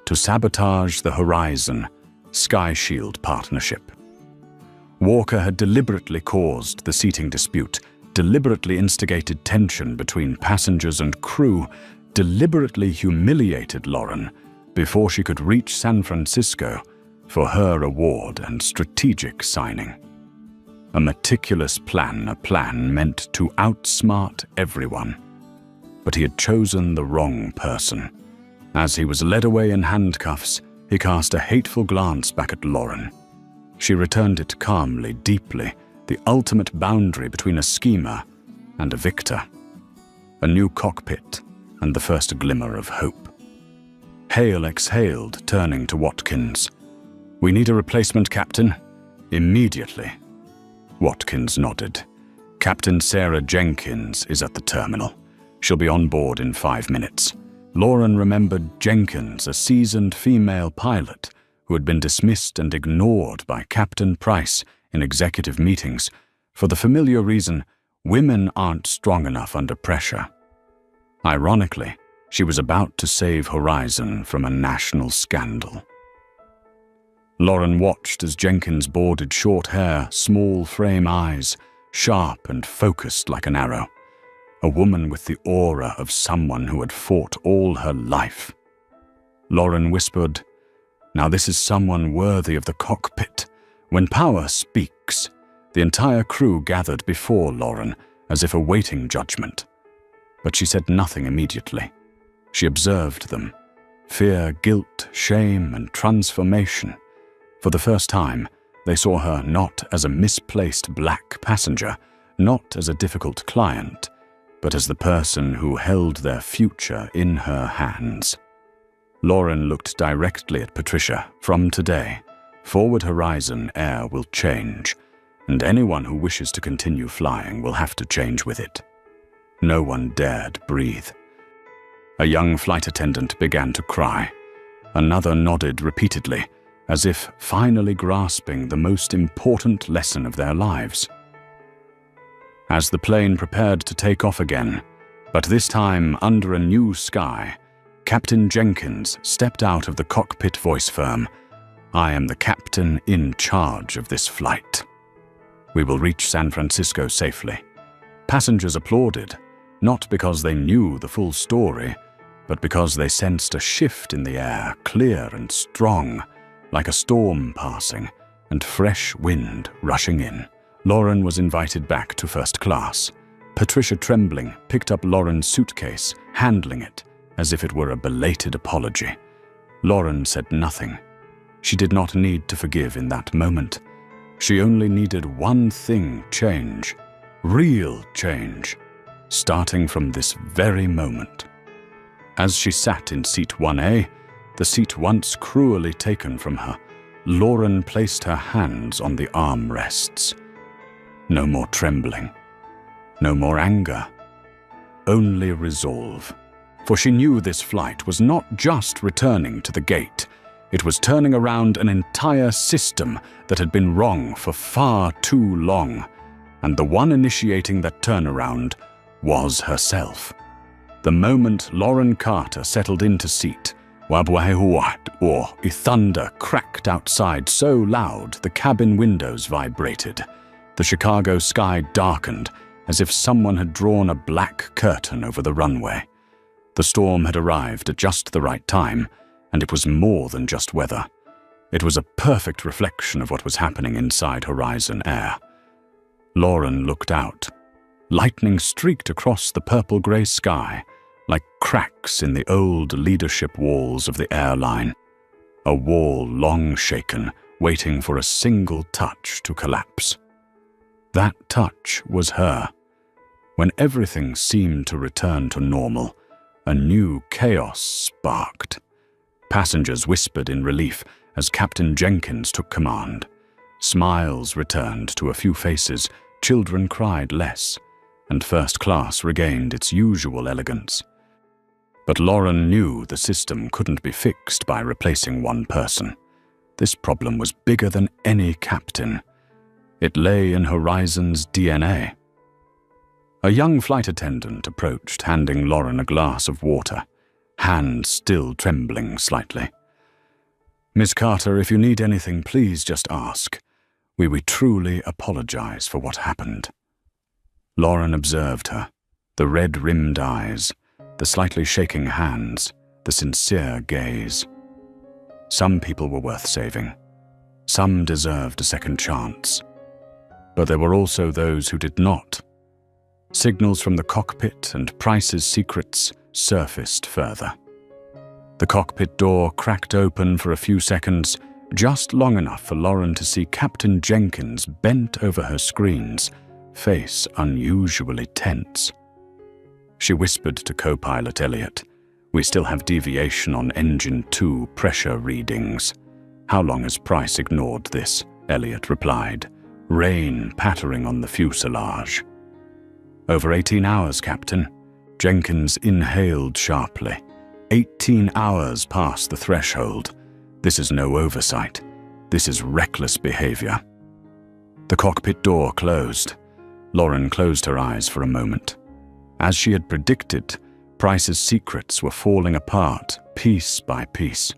to sabotage the Horizon Sky Shield partnership. Walker had deliberately caused the seating dispute, deliberately instigated tension between passengers and crew, deliberately humiliated Lauren before she could reach San Francisco for her award and strategic signing. A meticulous plan, a plan meant to outsmart everyone. But he had chosen the wrong person. As he was led away in handcuffs, he cast a hateful glance back at Lauren. She returned it calmly, deeply, the ultimate boundary between a schemer and a victor. A new cockpit and the first glimmer of hope. Hale exhaled, turning to Watkins. "We need a replacement, Captain. Immediately." Watkins nodded. "Captain Sarah Jenkins is at the terminal. She'll be on board in 5 minutes." Lauren remembered Jenkins, a seasoned female pilot who had been dismissed and ignored by Captain Price in executive meetings for the familiar reason women aren't strong enough under pressure. Ironically, she was about to save Horizon from a national scandal. Lauren watched as Jenkins boarded, short hair, small frame eyes, sharp and focused like an arrow. A woman with the aura of someone who had fought all her life. Lauren whispered, "Now this is someone worthy of the cockpit." When power speaks, the entire crew gathered before Lauren as if awaiting judgment. But she said nothing immediately. She observed them. Fear, guilt, shame, and transformation. For the first time, they saw her not as a misplaced black passenger, not as a difficult client, but as the person who held their future in her hands. Lauren looked directly at Patricia. "From today, Forward Horizon Air will change, and anyone who wishes to continue flying will have to change with it." No one dared breathe. A young flight attendant began to cry. Another nodded repeatedly, as if finally grasping the most important lesson of their lives. As the plane prepared to take off again, but this time under a new sky, Captain Jenkins stepped out of the cockpit voice firm. "I am the captain in charge of this flight. We will reach San Francisco safely." Passengers applauded, not because they knew the full story, but because they sensed a shift in the air, clear and strong, like a storm passing and fresh wind rushing in. Lauren was invited back to first class. Patricia, trembling, picked up Lauren's suitcase, handling it as if it were a belated apology. Lauren said nothing. She did not need to forgive in that moment. She only needed one thing change, real change, starting from this very moment. As she sat in seat 1A, the seat once cruelly taken from her, Lauren placed her hands on the armrests. No more trembling, no more anger, only resolve. For she knew this flight was not just returning to the gate, it was turning around an entire system that had been wrong for far too long, and the one initiating that turnaround was herself. The moment Lauren Carter settled into seat, thunder cracked outside so loud the cabin windows vibrated. The Chicago sky darkened as if someone had drawn a black curtain over the runway. The storm had arrived at just the right time, and it was more than just weather. It was a perfect reflection of what was happening inside Horizon Air. Lauren looked out. Lightning streaked across the purple-gray sky, like cracks in the old leadership walls of the airline. A wall long shaken, waiting for a single touch to collapse. That touch was her. When everything seemed to return to normal, a new chaos sparked. Passengers whispered in relief as Captain Jenkins took command. Smiles returned to a few faces, children cried less, and first class regained its usual elegance. But Lauren knew the system couldn't be fixed by replacing one person. This problem was bigger than any captain. It lay in Horizon's DNA. A young flight attendant approached, handing Lauren a glass of water, hands still trembling slightly. "Miss Carter, if you need anything, please just ask. We truly apologize for what happened." Lauren observed her, the red-rimmed eyes, the slightly shaking hands, the sincere gaze. Some people were worth saving. Some deserved a second chance. But there were also those who did not. Signals from the cockpit and Price's secrets surfaced further. The cockpit door cracked open for a few seconds, just long enough for Lauren to see Captain Jenkins bent over her screens, face unusually tense. She whispered to co-pilot Elliot, "We still have deviation on engine 2 pressure readings." "How long has Price ignored this?" Elliot replied, rain pattering on the fuselage. "Over 18 hours, Captain." Jenkins inhaled sharply. 18 hours past the threshold. This is no oversight. This is reckless behavior. The cockpit door closed. Lauren closed her eyes for a moment. As she had predicted, Price's secrets were falling apart piece by piece,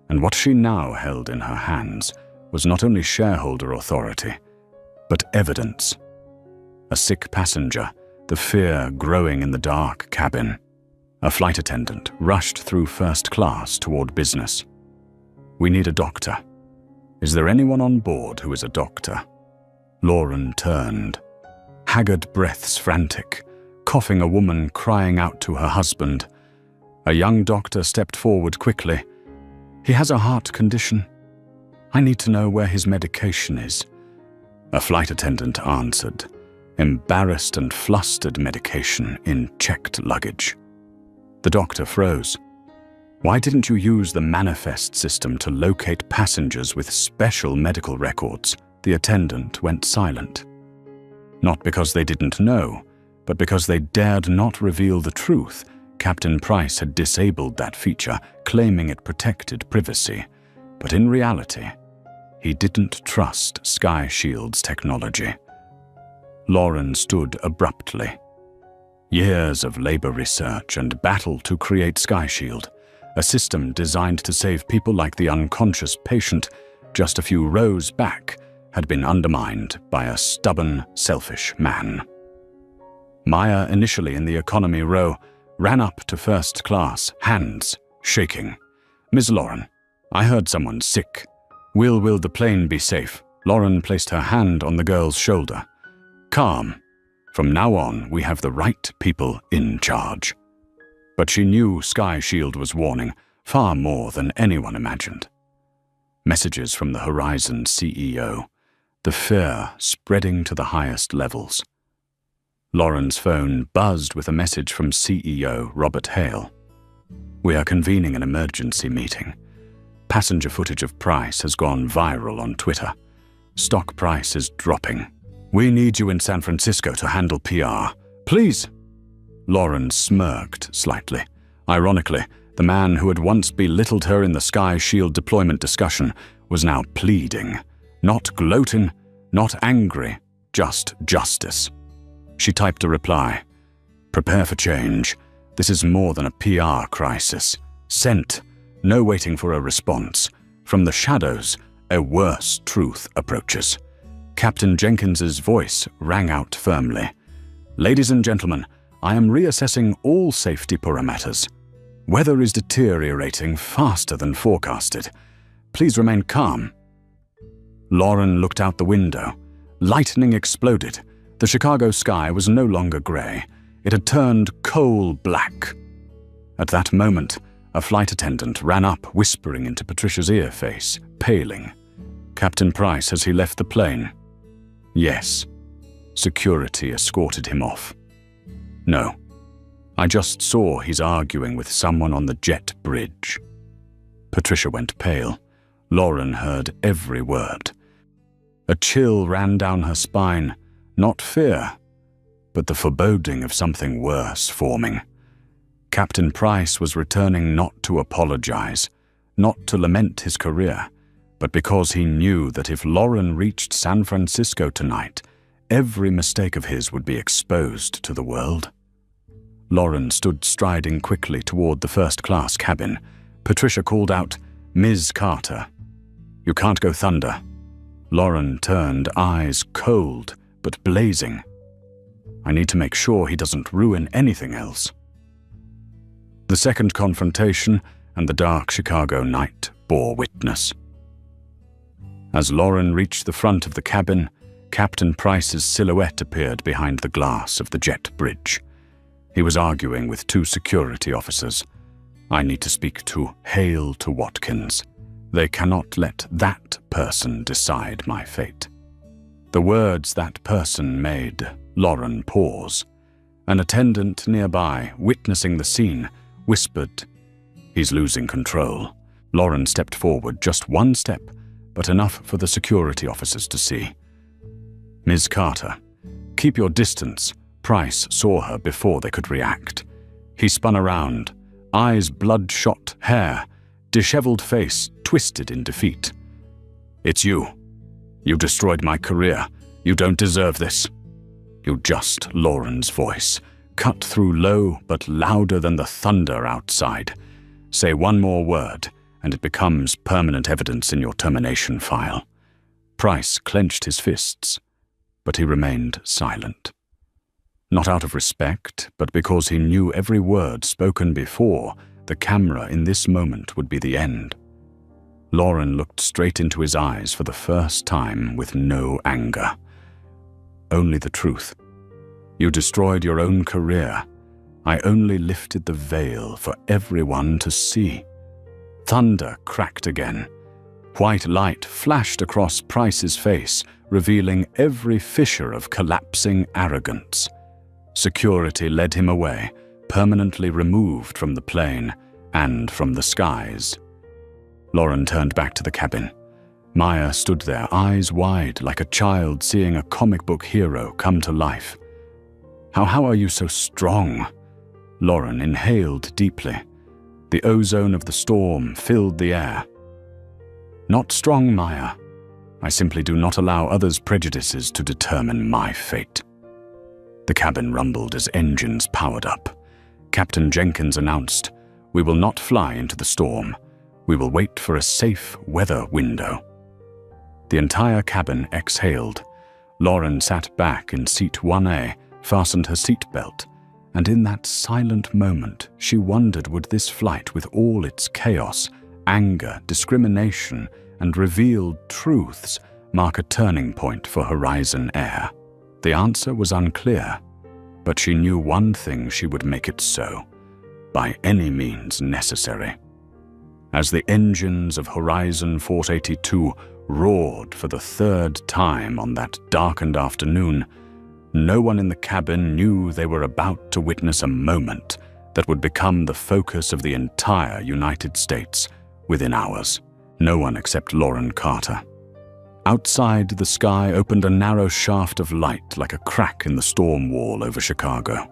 and what she now held in her hands was not only shareholder authority, but evidence. A sick passenger, the fear growing in the dark cabin. A flight attendant rushed through first class toward business. "We need a doctor. Is there anyone on board who is a doctor?" Lauren turned. Haggard breaths frantic, coughing a woman crying out to her husband. A young doctor stepped forward quickly. "He has a heart condition. I need to know where his medication is." A flight attendant answered, embarrassed and flustered medication in checked luggage. The doctor froze. "Why didn't you use the manifest system to locate passengers with special medical records?" The attendant went silent. Not because they didn't know, but because they dared not reveal the truth. Captain Price had disabled that feature, claiming it protected privacy. But in reality, he didn't trust Sky Shield's technology. Lauren stood abruptly. Years of labor research and battle to create Sky Shield, a system designed to save people like the unconscious patient just a few rows back, had been undermined by a stubborn, selfish man. Maya, initially in the economy row, ran up to first class, hands shaking. "Miss Lauren, I heard someone sick. Will the plane be safe?" Lauren placed her hand on the girl's shoulder. "Calm. From now on, we have the right people in charge." But she knew Sky Shield was warning far more than anyone imagined. Messages from the Horizon CEO, the fear spreading to the highest levels. Lauren's phone buzzed with a message from CEO Robert Hale. "We are convening an emergency meeting. Passenger footage of Price has gone viral on Twitter. Stock price is dropping. We need you in San Francisco to handle PR. Please." Lauren smirked slightly. Ironically, the man who had once belittled her in the Sky Shield deployment discussion was now pleading. Not gloating, not angry, just justice. She typed a reply. "Prepare for change. This is more than a PR crisis. Sent. No waiting for a response. From the shadows, a worse truth approaches." Captain Jenkins's voice rang out firmly. "Ladies and gentlemen, I am reassessing all safety parameters. Weather is deteriorating faster than forecasted. Please remain calm." Lauren looked out the window. Lightning exploded. The Chicago sky was no longer gray. It had turned coal black. At that moment, a flight attendant ran up, whispering into Patricia's earface, paling. "Captain Price, has he left the plane?" "Yes." Security escorted him off. "No. I just saw he's arguing with someone on the jet bridge." Patricia went pale. Lauren heard every word. A chill ran down her spine, not fear, but the foreboding of something worse forming. Captain Price was returning not to apologize, not to lament his career, but because he knew that if Lauren reached San Francisco tonight, every mistake of his would be exposed to the world. Lauren stood striding quickly toward the first-class cabin. Patricia called out, "Ms. Carter." "You can't go Thunder." Lauren turned, eyes cold but blazing. "I need to make sure he doesn't ruin anything else." The second confrontation and the dark Chicago night bore witness. As Lauren reached the front of the cabin, Captain Price's silhouette appeared behind the glass of the jet bridge. He was arguing with two security officers. "I need to speak to Hale to Watkins. They cannot let that person decide my fate." The words that person made Lauren pause. An attendant nearby, witnessing the scene, whispered, "He's losing control." Lauren stepped forward, just one step, but enough for the security officers to see. "Ms. Carter, keep your distance." Price saw her before they could react. He spun around, eyes bloodshot, hair, disheveled face twisted in defeat. "It's you. You destroyed my career. You don't deserve this." "You just," Lauren's voice, cut through low but louder than the thunder outside. "Say one more word, and it becomes permanent evidence in your termination file." Price clenched his fists, but he remained silent. Not out of respect, but because he knew every word spoken before the camera in this moment would be the end. Lauren looked straight into his eyes for the first time with no anger. Only the truth. "You destroyed your own career. I only lifted the veil for everyone to see." Thunder cracked again. White light flashed across Price's face, revealing every fissure of collapsing arrogance. Security led him away, permanently removed from the plane and from the skies. Lauren turned back to the cabin. Maya stood there, eyes wide, like a child seeing a comic book hero come to life. How are you so strong?" Lauren inhaled deeply. The ozone of the storm filled the air. "Not strong, Maya. I simply do not allow others' prejudices to determine my fate." The cabin rumbled as engines powered up. Captain Jenkins announced, "We will not fly into the storm. We will wait for a safe weather window." The entire cabin exhaled. Lauren sat back in seat 1A, fastened her seatbelt, And in that silent moment, she wondered, would this flight, with all its chaos, anger, discrimination, and revealed truths, mark a turning point for Horizon Air? The answer was unclear, but she knew one thing: she would make it so, by any means necessary. As the engines of Horizon 482 roared for the third time on that darkened afternoon, no one in the cabin knew they were about to witness a moment that would become the focus of the entire United States within hours. No one except Lauren Carter. Outside, the sky opened a narrow shaft of light like a crack in the storm wall over Chicago.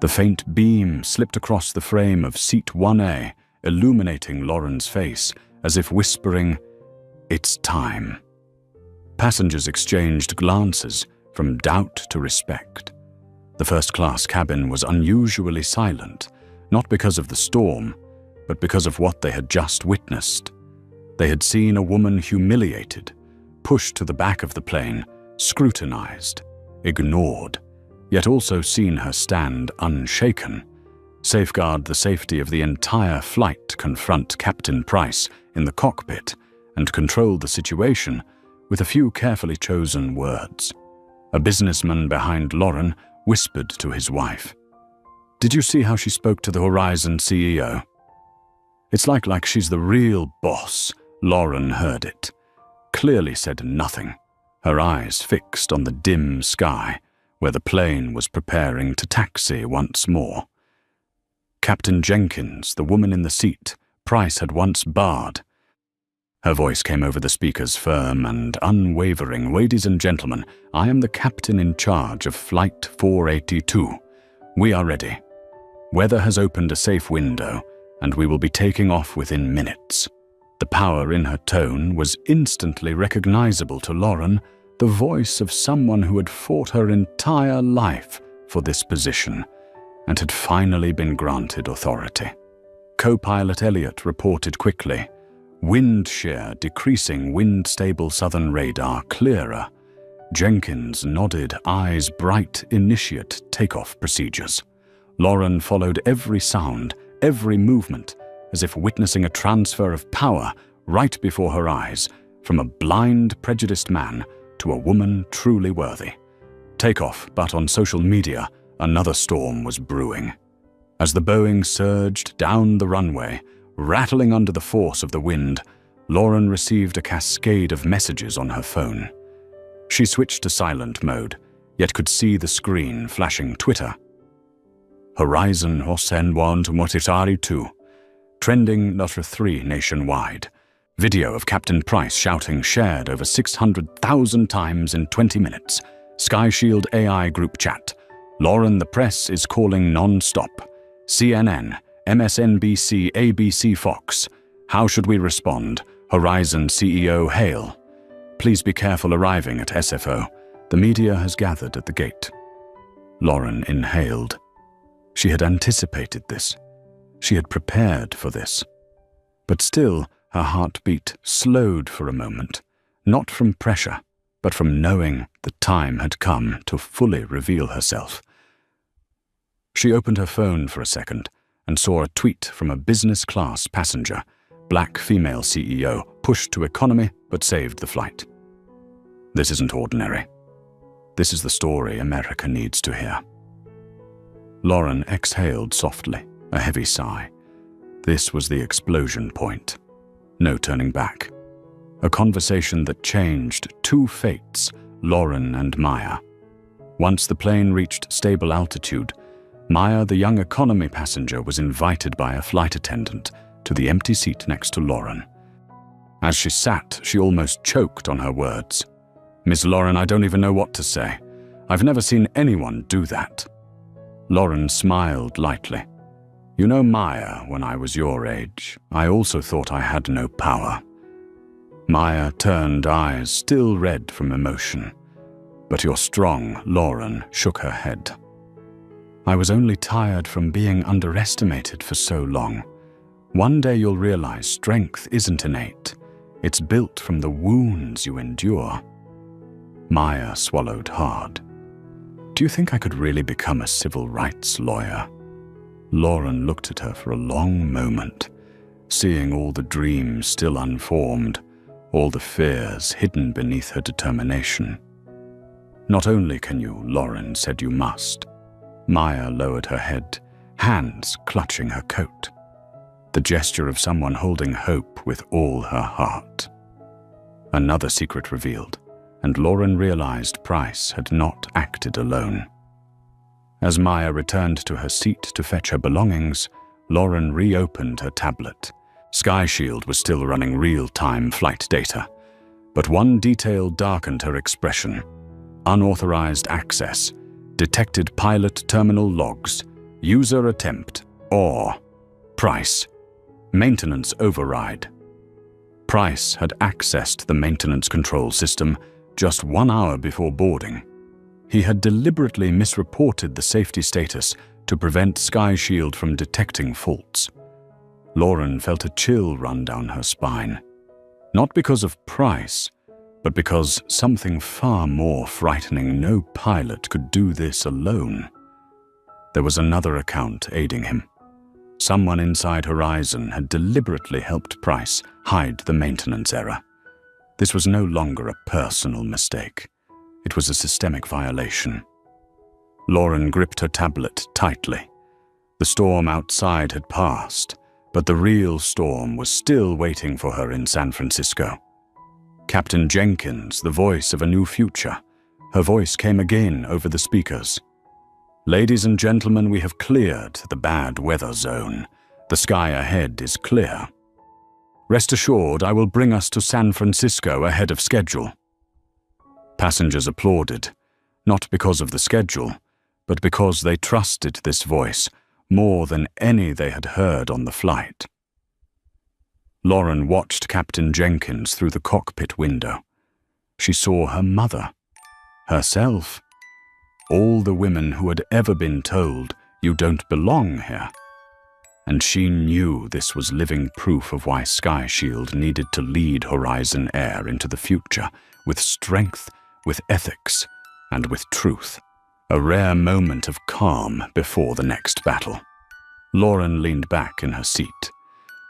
The faint beam slipped across the frame of Seat 1A, illuminating Lauren's face, as if whispering, "It's time." Passengers exchanged glances, from doubt to respect. The first-class cabin was unusually silent, not because of the storm, but because of what they had just witnessed. They had seen a woman humiliated, pushed to the back of the plane, scrutinized, ignored, yet also seen her stand unshaken, safeguard the safety of the entire flight, confront Captain Price in the cockpit, and control the situation with a few carefully chosen words. A businessman behind Lauren whispered to his wife, "Did you see how she spoke to the Horizon CEO? It's like she's the real boss." Lauren heard it, clearly said nothing, her eyes fixed on the dim sky where the plane was preparing to taxi once more. Captain Jenkins, the woman in the seat Price had once barred. Her voice came over the speakers, firm and unwavering. "Ladies and gentlemen, I am the captain in charge of Flight 482. We are ready. Weather has opened a safe window, and we will be taking off within minutes." The power in her tone was instantly recognizable to Lauren, the voice of someone who had fought her entire life for this position and had finally been granted authority. Co-pilot Elliot reported quickly, "Wind shear decreasing, wind stable southern radar clearer." Jenkins nodded, eyes bright. "Initiate takeoff procedures." Lauren followed every sound, every movement, as if witnessing a transfer of power right before her eyes, from a blind, prejudiced man to a woman truly worthy. Takeoff, but on social media, another storm was brewing. As the Boeing surged down the runway, rattling under the force of the wind, Lauren received a cascade of messages on her phone. She switched to silent mode, yet could see the screen flashing Twitter. Horizon Hosen 1 to Motisari 2. Trending #3 nationwide. Video of Captain Price shouting shared over 600,000 times in 20 minutes. Sky Shield AI group chat. Lauren, the press is calling non-stop. CNN, MSNBC, ABC, Fox. How should we respond? Horizon CEO hail. Please be careful arriving at SFO. The media has gathered at the gate. Lauren inhaled. She had anticipated this. She had prepared for this. But still, her heartbeat slowed for a moment, not from pressure, but from knowing the time had come to fully reveal herself. She opened her phone for a second and saw a tweet from a business-class passenger, black female CEO, pushed to economy but saved the flight. This isn't ordinary. This is the story America needs to hear. Lauren exhaled softly, a heavy sigh. This was the explosion point. No turning back. A conversation that changed two fates, Lauren and Maya. Once the plane reached stable altitude, Maya, the young economy passenger, was invited by a flight attendant to the empty seat next to Lauren. As she sat, she almost choked on her words. "Miss Lauren, I don't even know what to say. I've never seen anyone do that." Lauren smiled lightly. "You know, Maya, when I was your age, I also thought I had no power." Maya turned, eyes still red from emotion. "But you're strong," Lauren shook her head. "I was only tired from being underestimated for so long. One day you'll realize strength isn't innate. It's built from the wounds you endure." Maya swallowed hard. Do you think I could really become a civil rights lawyer? Lauren looked at her for a long moment, seeing all the dreams still unformed, all the fears hidden beneath her determination. Not only can you, Lauren said you must. Maya lowered her head, hands clutching her coat. The gesture of someone holding hope with all her heart. Another secret revealed, and Lauren realized Price had not acted alone. As Maya returned to her seat to fetch her belongings, Lauren reopened her tablet. Sky Shield was still running real-time flight data, but one detail darkened her expression. Unauthorized access, detected pilot terminal logs, user attempt, or Price, maintenance override. Price had accessed the maintenance control system just 1 hour before boarding. He had deliberately misreported the safety status to prevent Sky Shield from detecting faults. Lauren felt a chill run down her spine. Not because of Price, but because something far more frightening. No pilot could do this alone. There was another account aiding him. Someone inside Horizon had deliberately helped Price hide the maintenance error. This was no longer a personal mistake. It was a systemic violation. Lauren gripped her tablet tightly. The storm outside had passed, but the real storm was still waiting for her in San Francisco. Captain Jenkins, the voice of a new future. Her voice came again over the speakers. Ladies and gentlemen, we have cleared the bad weather zone. The sky ahead is clear. Rest assured, I will bring us to San Francisco ahead of schedule. Passengers applauded, not because of the schedule, but because they trusted this voice more than any they had heard on the flight. Lauren watched Captain Jenkins through the cockpit window. She saw her mother, herself, all the women who had ever been told, "You don't belong here." And she knew this was living proof of why Sky Shield needed to lead Horizon Air into the future, with strength, with ethics, and with truth. A rare moment of calm before the next battle. Lauren leaned back in her seat.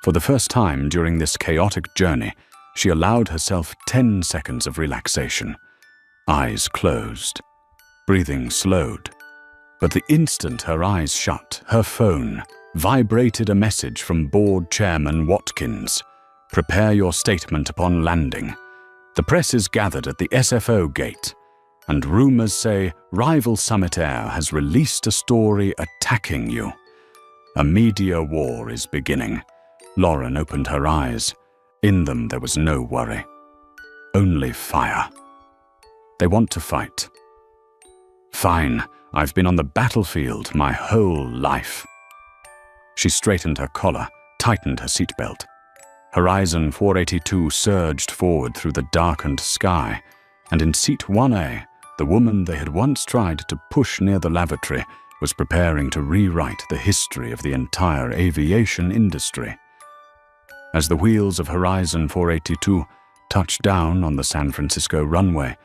For the first time during this chaotic journey, she allowed herself 10 seconds of relaxation. Eyes closed. Breathing slowed. But the instant her eyes shut, her phone vibrated a message from Board Chairman Watkins. "Prepare your statement upon landing. The press is gathered at the SFO gate, and rumors say rival Summit Air has released a story attacking you. A media war is beginning." Lauren opened her eyes. In them there was no worry. Only fire. They want to fight. Fine, I've been on the battlefield my whole life. She straightened her collar, tightened her seatbelt. Horizon 482 surged forward through the darkened sky, and in seat 1A, the woman they had once tried to push near the lavatory was preparing to rewrite the history of the entire aviation industry. As the wheels of Horizon 482 touched down on the San Francisco runway,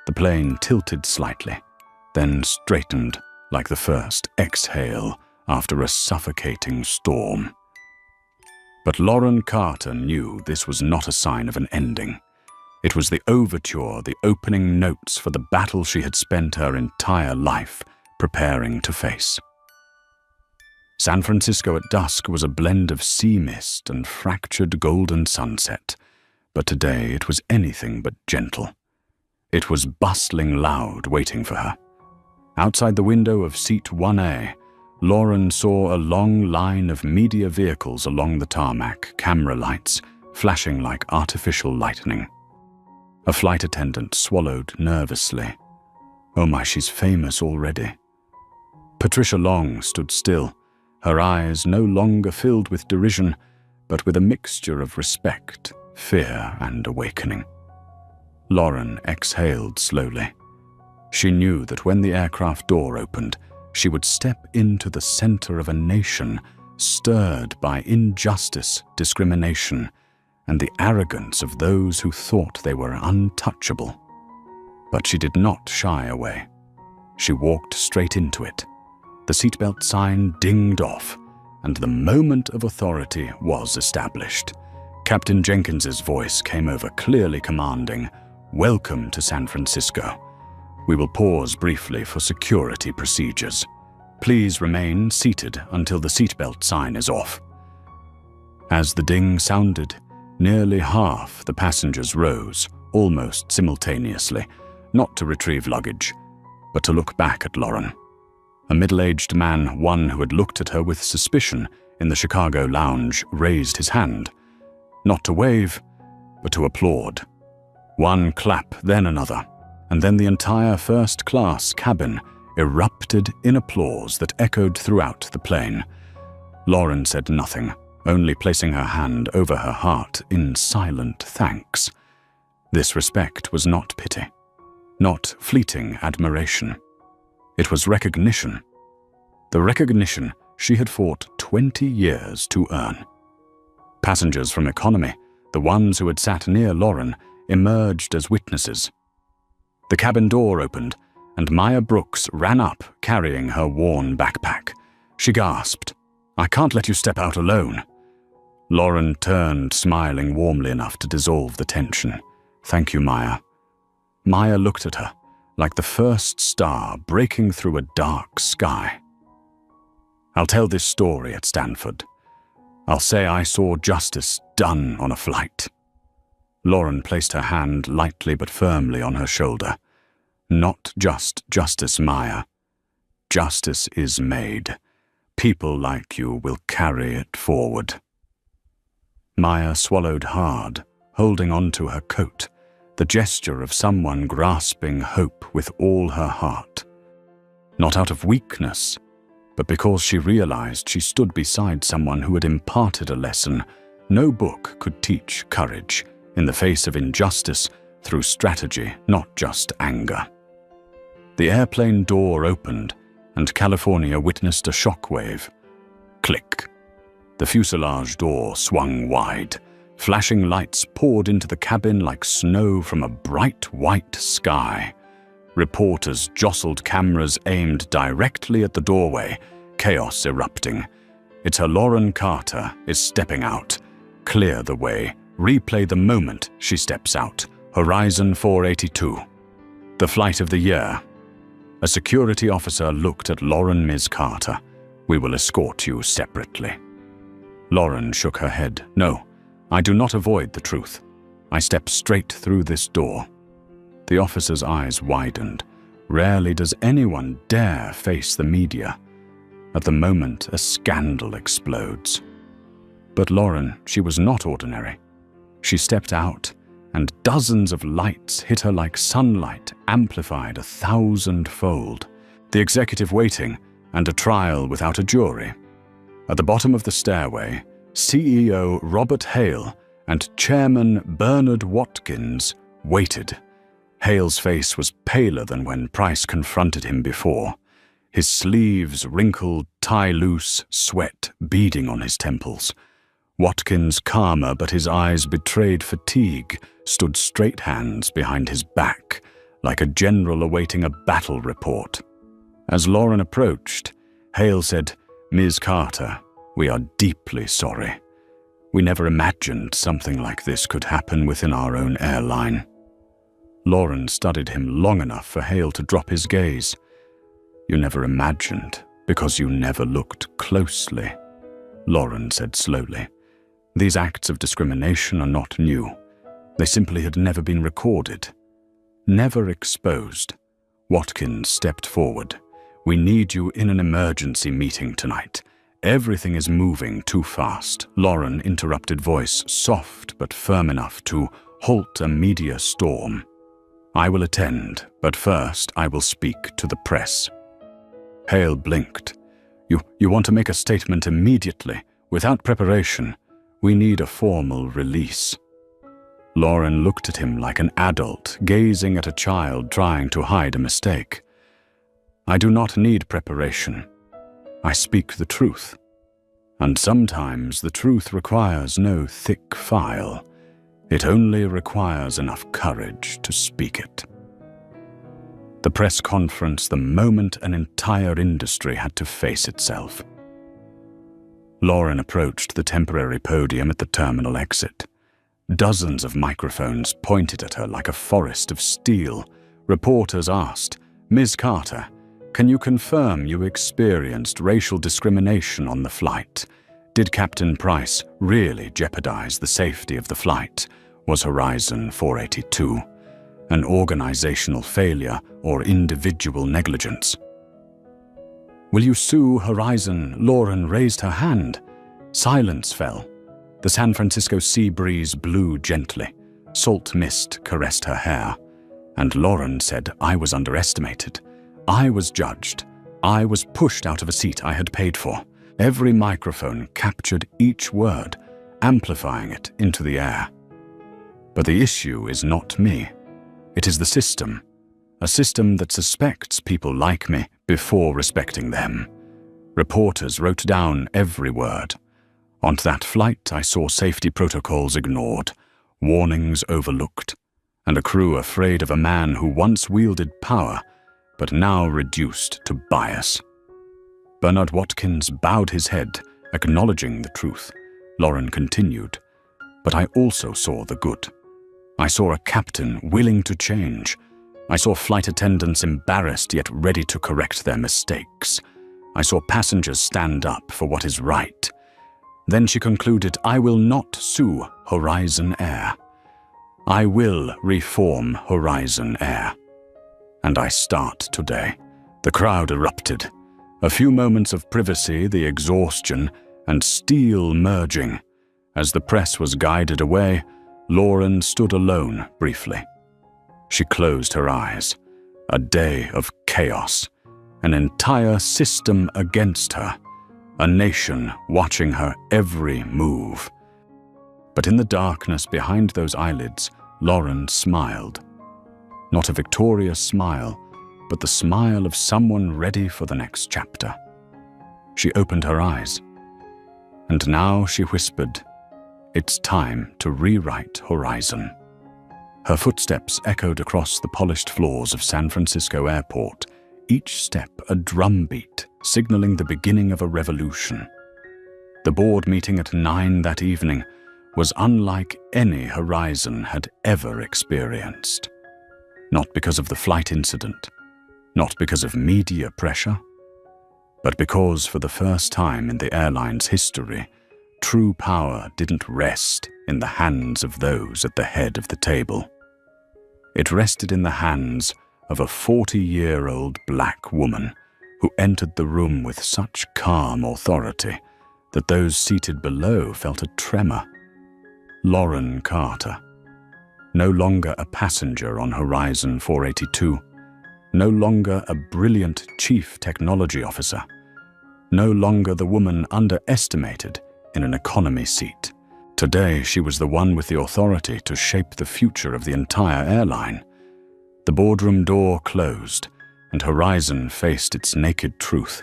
the plane tilted slightly, then straightened like the first exhale after a suffocating storm. But Lauren Carter knew this was not a sign of an ending. It was the overture, the opening notes for the battle she had spent her entire life preparing to face. San Francisco at dusk was a blend of sea mist and fractured golden sunset, but today it was anything but gentle. It was bustling loud waiting for her. Outside the window of seat 1A, Lauren saw a long line of media vehicles along the tarmac, camera lights flashing like artificial lightning. A flight attendant swallowed nervously. Oh my, she's famous already. Patricia Long stood still, her eyes no longer filled with derision, but with a mixture of respect, fear, and awakening. Lauren exhaled slowly. She knew that when the aircraft door opened, she would step into the center of a nation stirred by injustice, discrimination, and the arrogance of those who thought they were untouchable. But she did not shy away. She walked straight into it. The seatbelt sign dinged off, and the moment of authority was established. Captain Jenkins's voice came over, clearly commanding, "Welcome to San Francisco. We will pause briefly for security procedures. Please remain seated until the seatbelt sign is off." As the ding sounded, nearly half the passengers rose, almost simultaneously, not to retrieve luggage, but to look back at Lauren. A middle-aged man, one who had looked at her with suspicion in the Chicago lounge, raised his hand, not to wave, but to applaud. One clap, then another, and then the entire first-class cabin erupted in applause that echoed throughout the plane. Lauren said nothing, only placing her hand over her heart in silent thanks. This respect was not pity, not fleeting admiration. It was recognition. The recognition she had fought 20 years to earn. Passengers from economy, the ones who had sat near Lauren, emerged as witnesses. The cabin door opened, and Maya Brooks ran up carrying her worn backpack. She gasped, "I can't let you step out alone." Lauren turned, smiling warmly enough to dissolve the tension. "Thank you, Maya." Maya looked at her, like the first star breaking through a dark sky. "I'll tell this story at Stanford. I'll say I saw justice done on a flight." Lauren placed her hand lightly but firmly on her shoulder. "Not just justice, Maya. Justice is made. People like you will carry it forward." Maya swallowed hard, holding on to her coat, the gesture of someone grasping hope with all her heart. Not out of weakness, but because she realized she stood beside someone who had imparted a lesson no book could teach: courage in the face of injustice through strategy, not just anger. The airplane door opened, and California witnessed a shockwave. Click. The fuselage door swung wide. Flashing lights poured into the cabin like snow from a bright white sky. Reporters jostled cameras aimed directly at the doorway, chaos erupting. "It's her, Lauren Carter is stepping out. Clear the way. Replay the moment she steps out. Horizon 482. The flight of the year." A security officer looked at Lauren Ms. Carter. "We will escort you separately." Lauren shook her head. "No, I do not avoid the truth. I step straight through this door." The officer's eyes widened. Rarely does anyone dare face the media. At the moment, a scandal explodes. But Lauren, she was not ordinary. She stepped out, and dozens of lights hit her like sunlight, amplified 1,000-fold. The executive waiting, and a trial without a jury. At the bottom of the stairway, CEO Robert Hale and Chairman Bernard Watkins waited. Hale's face was paler than when Price confronted him before. His sleeves wrinkled, tie loose, sweat beading on his temples. Watkins, calmer, but his eyes betrayed fatigue, stood straight, hands behind his back, like a general awaiting a battle report. As Lauren approached, Hale said, "Ms. Carter, we are deeply sorry. We never imagined something like this could happen within our own airline." Lauren studied him long enough for Hale to drop his gaze. "You never imagined because you never looked closely," Lauren said slowly. "These acts of discrimination are not new. They simply had never been recorded, never exposed." Watkins stepped forward. "We need you in an emergency meeting tonight. Everything is moving too fast." Lauren interrupted, voice soft but firm enough to halt a media storm. "I will attend, but first I will speak to the press." Hale blinked. You want to make a statement immediately, without preparation. We need a formal release." Lauren looked at him like an adult gazing at a child trying to hide a mistake. "I do not need preparation. I speak the truth. And sometimes the truth requires no thick file. It only requires enough courage to speak it." The press conference, the moment an entire industry had to face itself. Lauren approached the temporary podium at the terminal exit. Dozens of microphones pointed at her like a forest of steel. Reporters asked, "Ms. Carter, can you confirm you experienced racial discrimination on the flight? Did Captain Price really jeopardize the safety of the flight? Was Horizon 482 an organizational failure or individual negligence?" "Will you sue Horizon?" Lauren raised her hand. Silence fell. The San Francisco sea breeze blew gently. Salt mist caressed her hair. And Lauren said, "I was underestimated. I was judged. I was pushed out of a seat I had paid for." Every microphone captured each word, amplifying it into the air. But the issue is not me. It is the system. A system that suspects people like me before respecting them. Reporters wrote down every word. On that flight, I saw safety protocols ignored, warnings overlooked, and a crew afraid of a man who once wielded power, but now reduced to bias. Bernard Watkins bowed his head, acknowledging the truth. Lauren continued, "But I also saw the good. I saw a captain willing to change. I saw flight attendants embarrassed yet ready to correct their mistakes. I saw passengers stand up for what is right." Then she concluded, "I will not sue Horizon Air. I will reform Horizon Air. And I start today." The crowd erupted. A few moments of privacy, the exhaustion, and steel merging. As the press was guided away, Lauren stood alone briefly. She closed her eyes. A day of chaos. An entire system against her. A nation watching her every move. But in the darkness behind those eyelids, Lauren smiled. Not a victorious smile, but the smile of someone ready for the next chapter. She opened her eyes. And now she whispered, "It's time to rewrite Horizon." Her footsteps echoed across the polished floors of San Francisco Airport, each step a drumbeat, signaling the beginning of a revolution. The board meeting at 9 that evening was unlike any Horizon had ever experienced. Not because of the flight incident, not because of media pressure, but because for the first time in the airline's history, true power didn't rest in the hands of those at the head of the table. It rested in the hands of a 40-year-old black woman who entered the room with such calm authority that those seated below felt a tremor. Lauren Carter. No longer a passenger on Horizon 482. No longer a brilliant chief technology officer. No longer the woman underestimated in an economy seat. Today, she was the one with the authority to shape the future of the entire airline. The boardroom door closed, and Horizon faced its naked truth.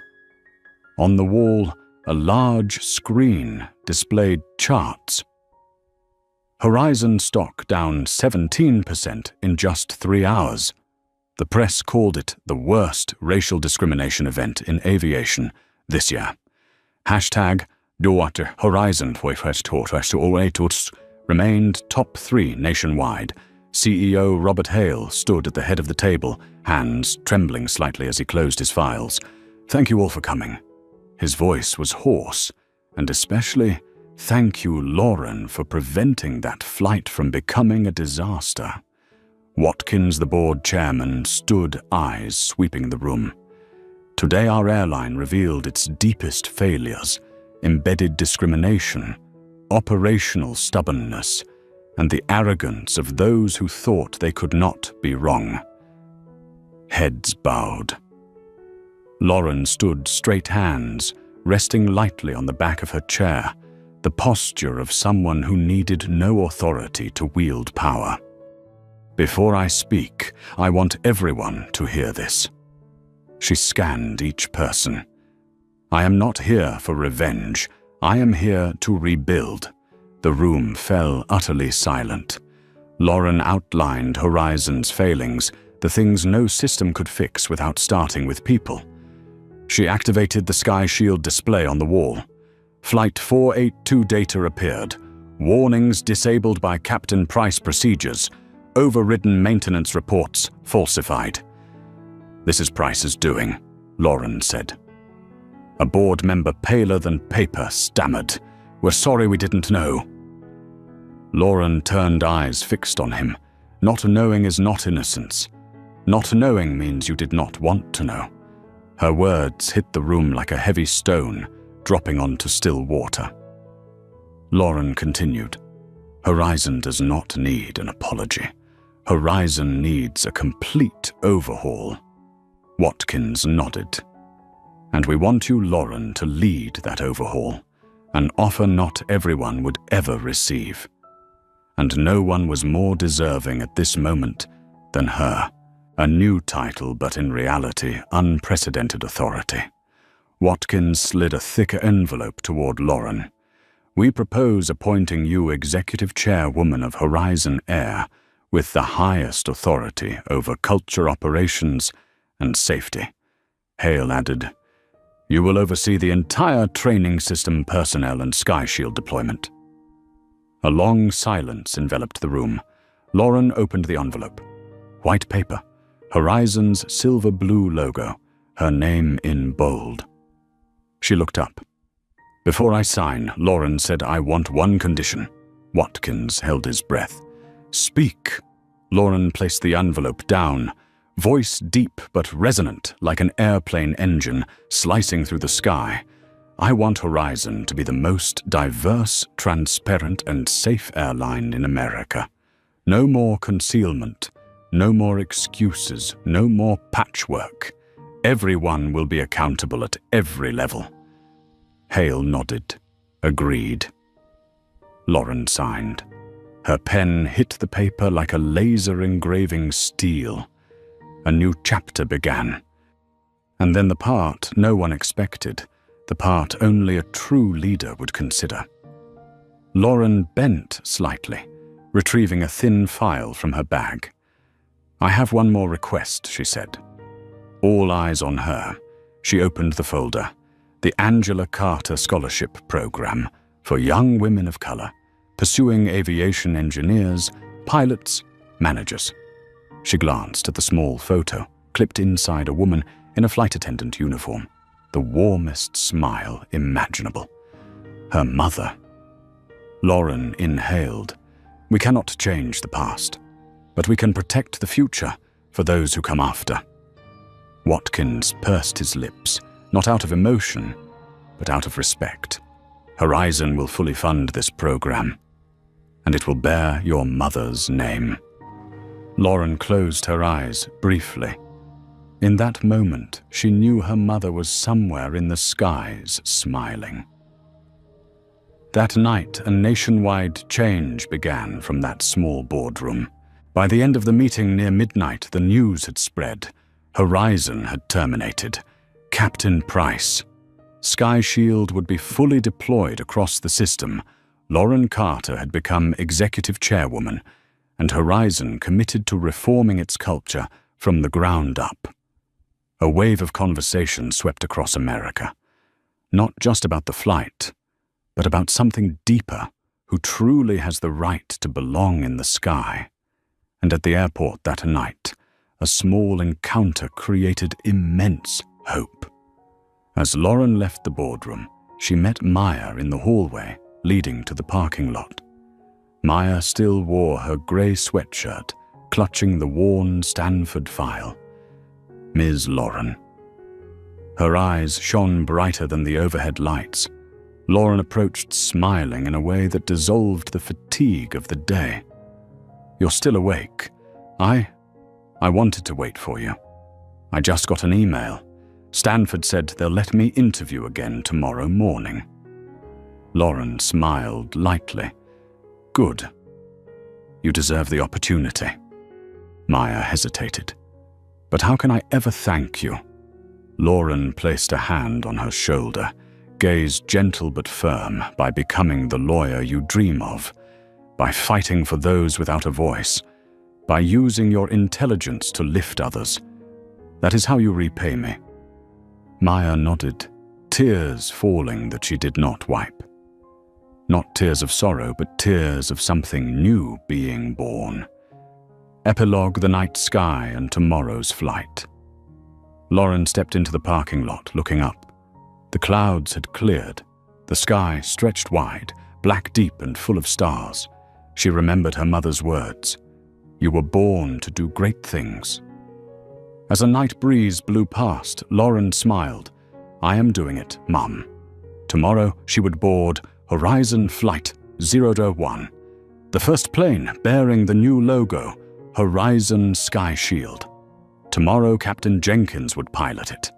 On the wall, a large screen displayed charts. Horizon stock down 17% in just 3 hours. The press called it the worst racial discrimination event in aviation this year. Hashtag Duarte Horizon remained top 3 nationwide. CEO Robert Hale stood at the head of the table, hands trembling slightly as he closed his files. "Thank you all for coming." His voice was hoarse, and especially, "Thank you, Lauren, for preventing that flight from becoming a disaster." Watkins, the board chairman, stood, eyes sweeping the room. Today our airline revealed its deepest failures, embedded discrimination, operational stubbornness, and the arrogance of those who thought they could not be wrong. Heads bowed. Lauren stood, straight hands, resting lightly on the back of her chair, the posture of someone who needed no authority to wield power. "Before I speak, I want everyone to hear this." She scanned each person. "I am not here for revenge. I am here to rebuild." The room fell utterly silent. Lauren outlined Horizon's failings, the things no system could fix without starting with people. She activated the Sky Shield display on the wall. Flight 482 data appeared. Warnings disabled by Captain Price procedures. Overridden maintenance reports falsified. "This is Price's doing," Lauren said. A board member paler than paper stammered, "We're sorry we didn't know." Lauren turned eyes fixed on him. Not knowing is not innocence. Not knowing means you did not want to know. Her words hit the room like a heavy stone, dropping onto still water. Lauren continued, "Horizon does not need an apology. Horizon needs a complete overhaul." Watkins nodded. "And we want you, Lauren, to lead that overhaul, an offer not everyone would ever receive. And no one was more deserving at this moment than her, a new title but in reality unprecedented authority." Watkins slid a thicker envelope toward Lauren. "We propose appointing you executive chairwoman of Horizon Air with the highest authority over culture operations and safety." Hale added, "You will oversee the entire training system personnel and Sky Shield deployment." A long silence enveloped the room. Lauren opened the envelope. White paper, Horizon's silver-blue logo, her name in bold. She looked up. "Before I sign," Lauren said, "I want one condition." Watkins held his breath. "Speak." Lauren placed the envelope down, voice deep but resonant like an airplane engine slicing through the sky. "I want Horizon to be the most diverse, transparent, and safe airline in America. No more concealment, no more excuses, no more patchwork. Everyone will be accountable at every level." Hale nodded, agreed. Lauren signed. Her pen hit the paper like a laser engraving steel. A new chapter began. And then the part no one expected, the part only a true leader would consider. Lauren bent slightly, retrieving a thin file from her bag. "I have one more request," she said. All eyes on her, she opened the folder. The Angela Carter Scholarship Program for young women of color, pursuing aviation engineers, pilots, managers. She glanced at the small photo, clipped inside a woman in a flight attendant uniform, the warmest smile imaginable. Her mother. Lauren inhaled. "We cannot change the past, but we can protect the future for those who come after." Watkins pursed his lips, not out of emotion, but out of respect. "Horizon will fully fund this program, and it will bear your mother's name." Lauren closed her eyes briefly. In that moment, she knew her mother was somewhere in the skies, smiling. That night, a nationwide change began from that small boardroom. By the end of the meeting near midnight, the news had spread. Horizon had terminated. Captain Price. Sky Shield would be fully deployed across the system. Lauren Carter had become executive chairwoman, and Horizon committed to reforming its culture from the ground up. A wave of conversation swept across America. Not just about the flight, but about something deeper, who truly has the right to belong in the sky. And at the airport that night, a small encounter created immense hope. As Lauren left the boardroom, she met Maya in the hallway leading to the parking lot. Maya still wore her gray sweatshirt, clutching the worn Stanford file. Ms. Lauren. Her eyes shone brighter than the overhead lights. Lauren approached smiling in a way that dissolved the fatigue of the day. "You're still awake. I wanted to wait for you. I just got an email. Stanford said they'll let me interview again tomorrow morning." Lauren smiled lightly. "Good. You deserve the opportunity." Maya hesitated. "But how can I ever thank you?" Lauren placed a hand on her shoulder, gaze gentle but firm. "By becoming the lawyer you dream of, by fighting for those without a voice, by using your intelligence to lift others. That is how you repay me." Maya nodded, tears falling that she did not wipe. Not tears of sorrow, but tears of something new being born. Epilogue: the night sky and tomorrow's flight. Lauren stepped into the parking lot, looking up. The clouds had cleared. The sky stretched wide, black deep and full of stars. She remembered her mother's words. "You were born to do great things." As a night breeze blew past, Lauren smiled. "I am doing it, Mum." Tomorrow she would board Horizon Flight 001, the first plane bearing the new logo, Horizon Sky Shield. Tomorrow Captain Jenkins would pilot it.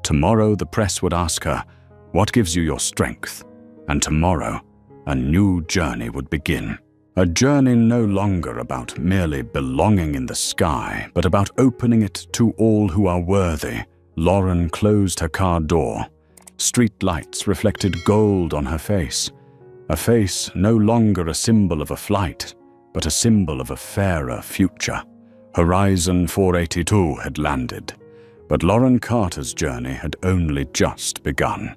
Tomorrow the press would ask her, "What gives you your strength?" And tomorrow, a new journey would begin. A journey no longer about merely belonging in the sky, but about opening it to all who are worthy. Lauren closed her car door. Street lights reflected gold on her face. A face no longer a symbol of a flight, but a symbol of a fairer future. Horizon 482 had landed, but Lauren Carter's journey had only just begun.